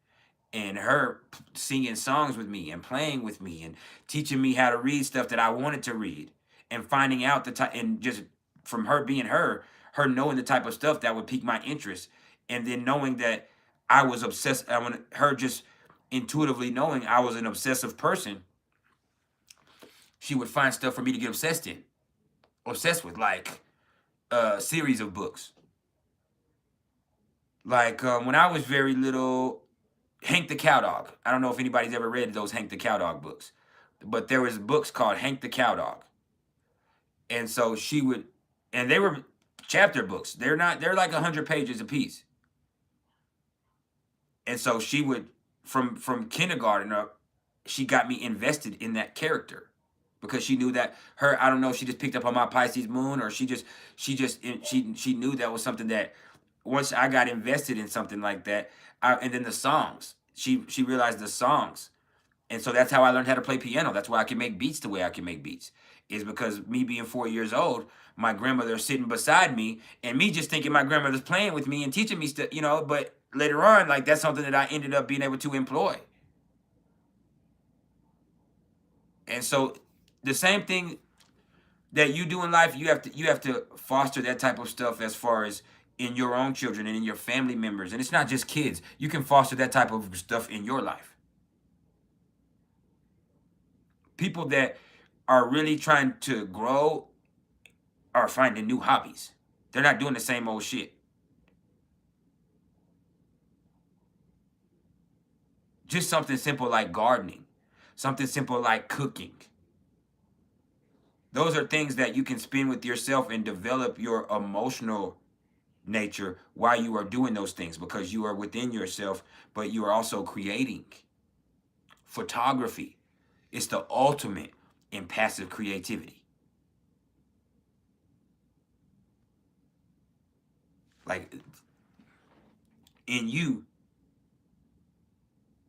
and her singing songs with me and playing with me and teaching me how to read stuff that I wanted to read, and finding out the type, and just from her being her knowing the type of stuff that would pique my interest, and then knowing that I was obsessed. I want her just intuitively knowing I was an obsessive person. She would find stuff for me to get obsessed with, like a series of books. Like when I was very little, Hank the Cowdog. I don't know if anybody's ever read those Hank the Cowdog books, but there was books called Hank the Cowdog, and so she would, and they were chapter books. They're not. They're like 100 pages a piece, and so she would, from kindergarten up, she got me invested in that character because she knew that her. I don't know if she just picked up on my Pisces moon or she knew that was something that once I got invested in something like that, and then the songs. She realized the songs. And so that's how I learned how to play piano. That's why I can make beats the way I can make beats. Is because me being 4 years old, my grandmother sitting beside me, and me just thinking my grandmother's playing with me and teaching me stuff, but later on, like that's something that I ended up being able to employ. And so the same thing that you do in life, you have to foster that type of stuff as far as in your own children and in your family members. And it's not just kids. You can foster that type of stuff in your life. People that are really trying to grow are finding new hobbies. They're not doing the same old shit. Just something simple like gardening, something simple like cooking. Those are things that you can spend with yourself and develop your emotional nature while you are doing those things because you are within yourself, but you are also creating. Photography is the ultimate in passive creativity. Like in you,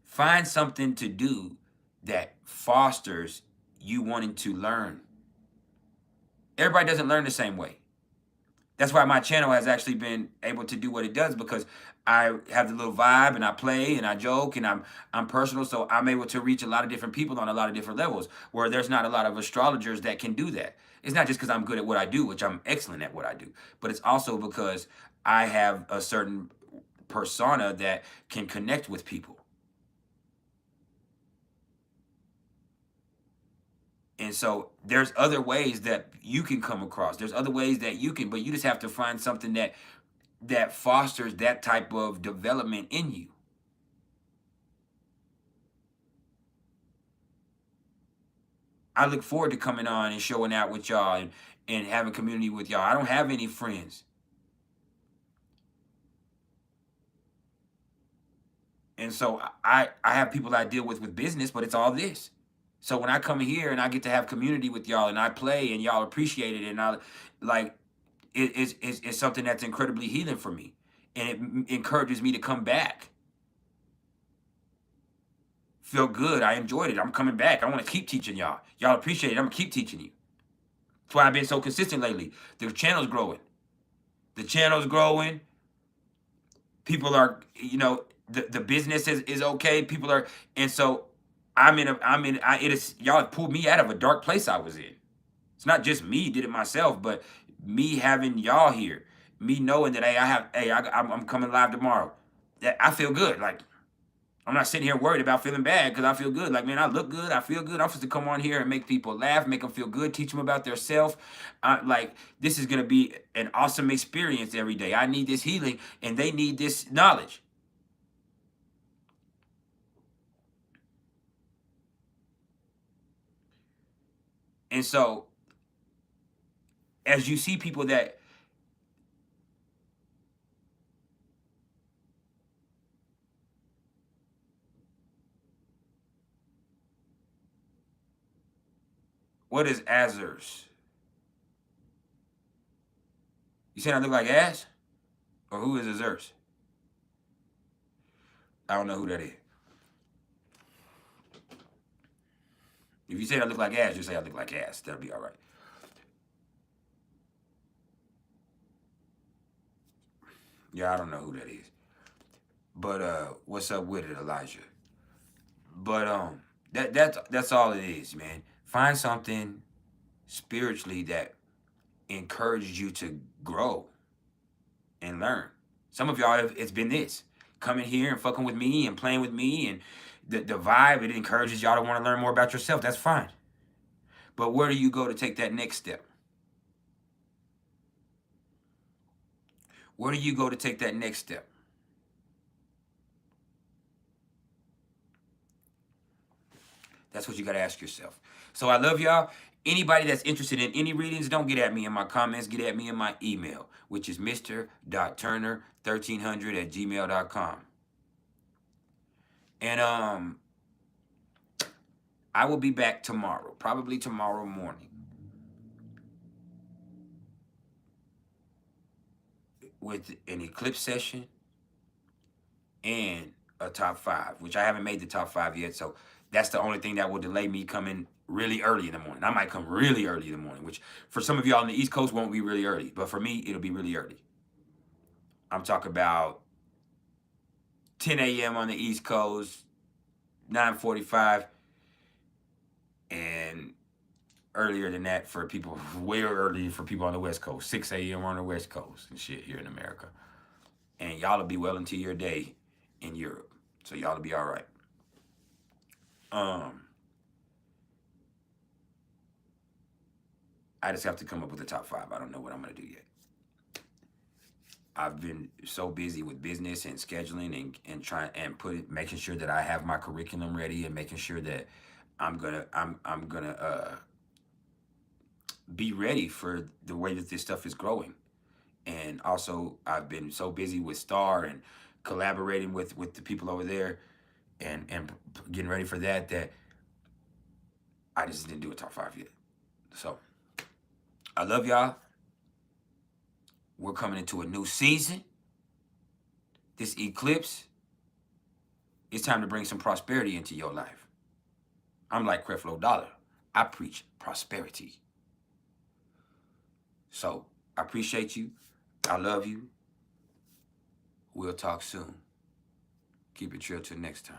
find something to do that fosters you wanting to learn. Everybody doesn't learn the same way. That's why my channel has actually been able to do what it does because I have the little vibe and I play and I joke and I'm personal, so I'm able to reach a lot of different people on a lot of different levels where there's not a lot of astrologers that can do that. It's not just because I'm good at what I do, which I'm excellent at what I do, but it's also because I have a certain persona that can connect with people. And so there's other ways that you can come across. There's other ways that you can, but you just have to find something that fosters that type of development in you. I look forward to coming on and showing out with y'all and having community with y'all. I don't have any friends. And so I have people I deal with business, but it's all this. So when I come here and I get to have community with y'all and I play and y'all appreciate it and I like it's something that's incredibly healing for me. And it encourages me to come back. Feel good. I enjoyed it. I'm coming back. I want to keep teaching y'all. Y'all appreciate it. I'm going to keep teaching you. That's why I've been so consistent lately. The channel's growing. The channel's growing. People are, the business is okay. People are, and so it is, y'all have pulled me out of a dark place I was in. It's not just me did it myself, but me having y'all here, me knowing that I'm coming live tomorrow. That I feel good. Like I'm not sitting here worried about feeling bad because I feel good. Like, man, I look good. I feel good. I'm supposed to come on here and make people laugh, make them feel good, teach them about their self. Like, this is going to be an awesome experience every day. I need this healing, and they need this knowledge. And so, as you see people that what is Azers? You saying I look like ass? Or who is Azers? I don't know who that is. If you say I look like ass, just say I look like ass. That'll be all right. Yeah, I don't know who that is. But what's up with it, Elijah? But that's all it is, man. Find something spiritually that encourages you to grow and learn. Some of y'all it's been this. Coming here and fucking with me and playing with me and the vibe, it encourages y'all to want to learn more about yourself. That's fine. But where do you go to take that next step? Where do you go to take that next step? That's what you got to ask yourself. So I love y'all. Anybody that's interested in any readings, don't get at me in my comments. Get at me in my email, which is mr.turner1300@gmail.com. And I will be back tomorrow, probably tomorrow morning, with an eclipse session and a top 5, which I haven't made the top 5 yet. So that's the only thing that will delay me coming really early in the morning. I might come really early in the morning, which for some of y'all on the East Coast won't be really early. But for me, it'll be really early. I'm talking about 10 a.m. on the East Coast, 9:45, and earlier than that for people, way earlier for people on the West Coast, 6 a.m. on the West Coast and shit here in America. And y'all will be well into your day in Europe. So y'all will be all right. I just have to come up with the top 5. I don't know what I'm going to do yet. I've been so busy with business and scheduling and trying and making sure that I have my curriculum ready and making sure that I'm gonna be ready for the way that this stuff is growing. And also I've been so busy with Star and collaborating with the people over there and getting ready for that I just didn't do a top 5 yet. So I love y'all. We're coming into a new season. This eclipse, it's time to bring some prosperity into your life. I'm like Creflo Dollar. I preach prosperity. So I appreciate you. I love you. We'll talk soon. Keep it chill till next time.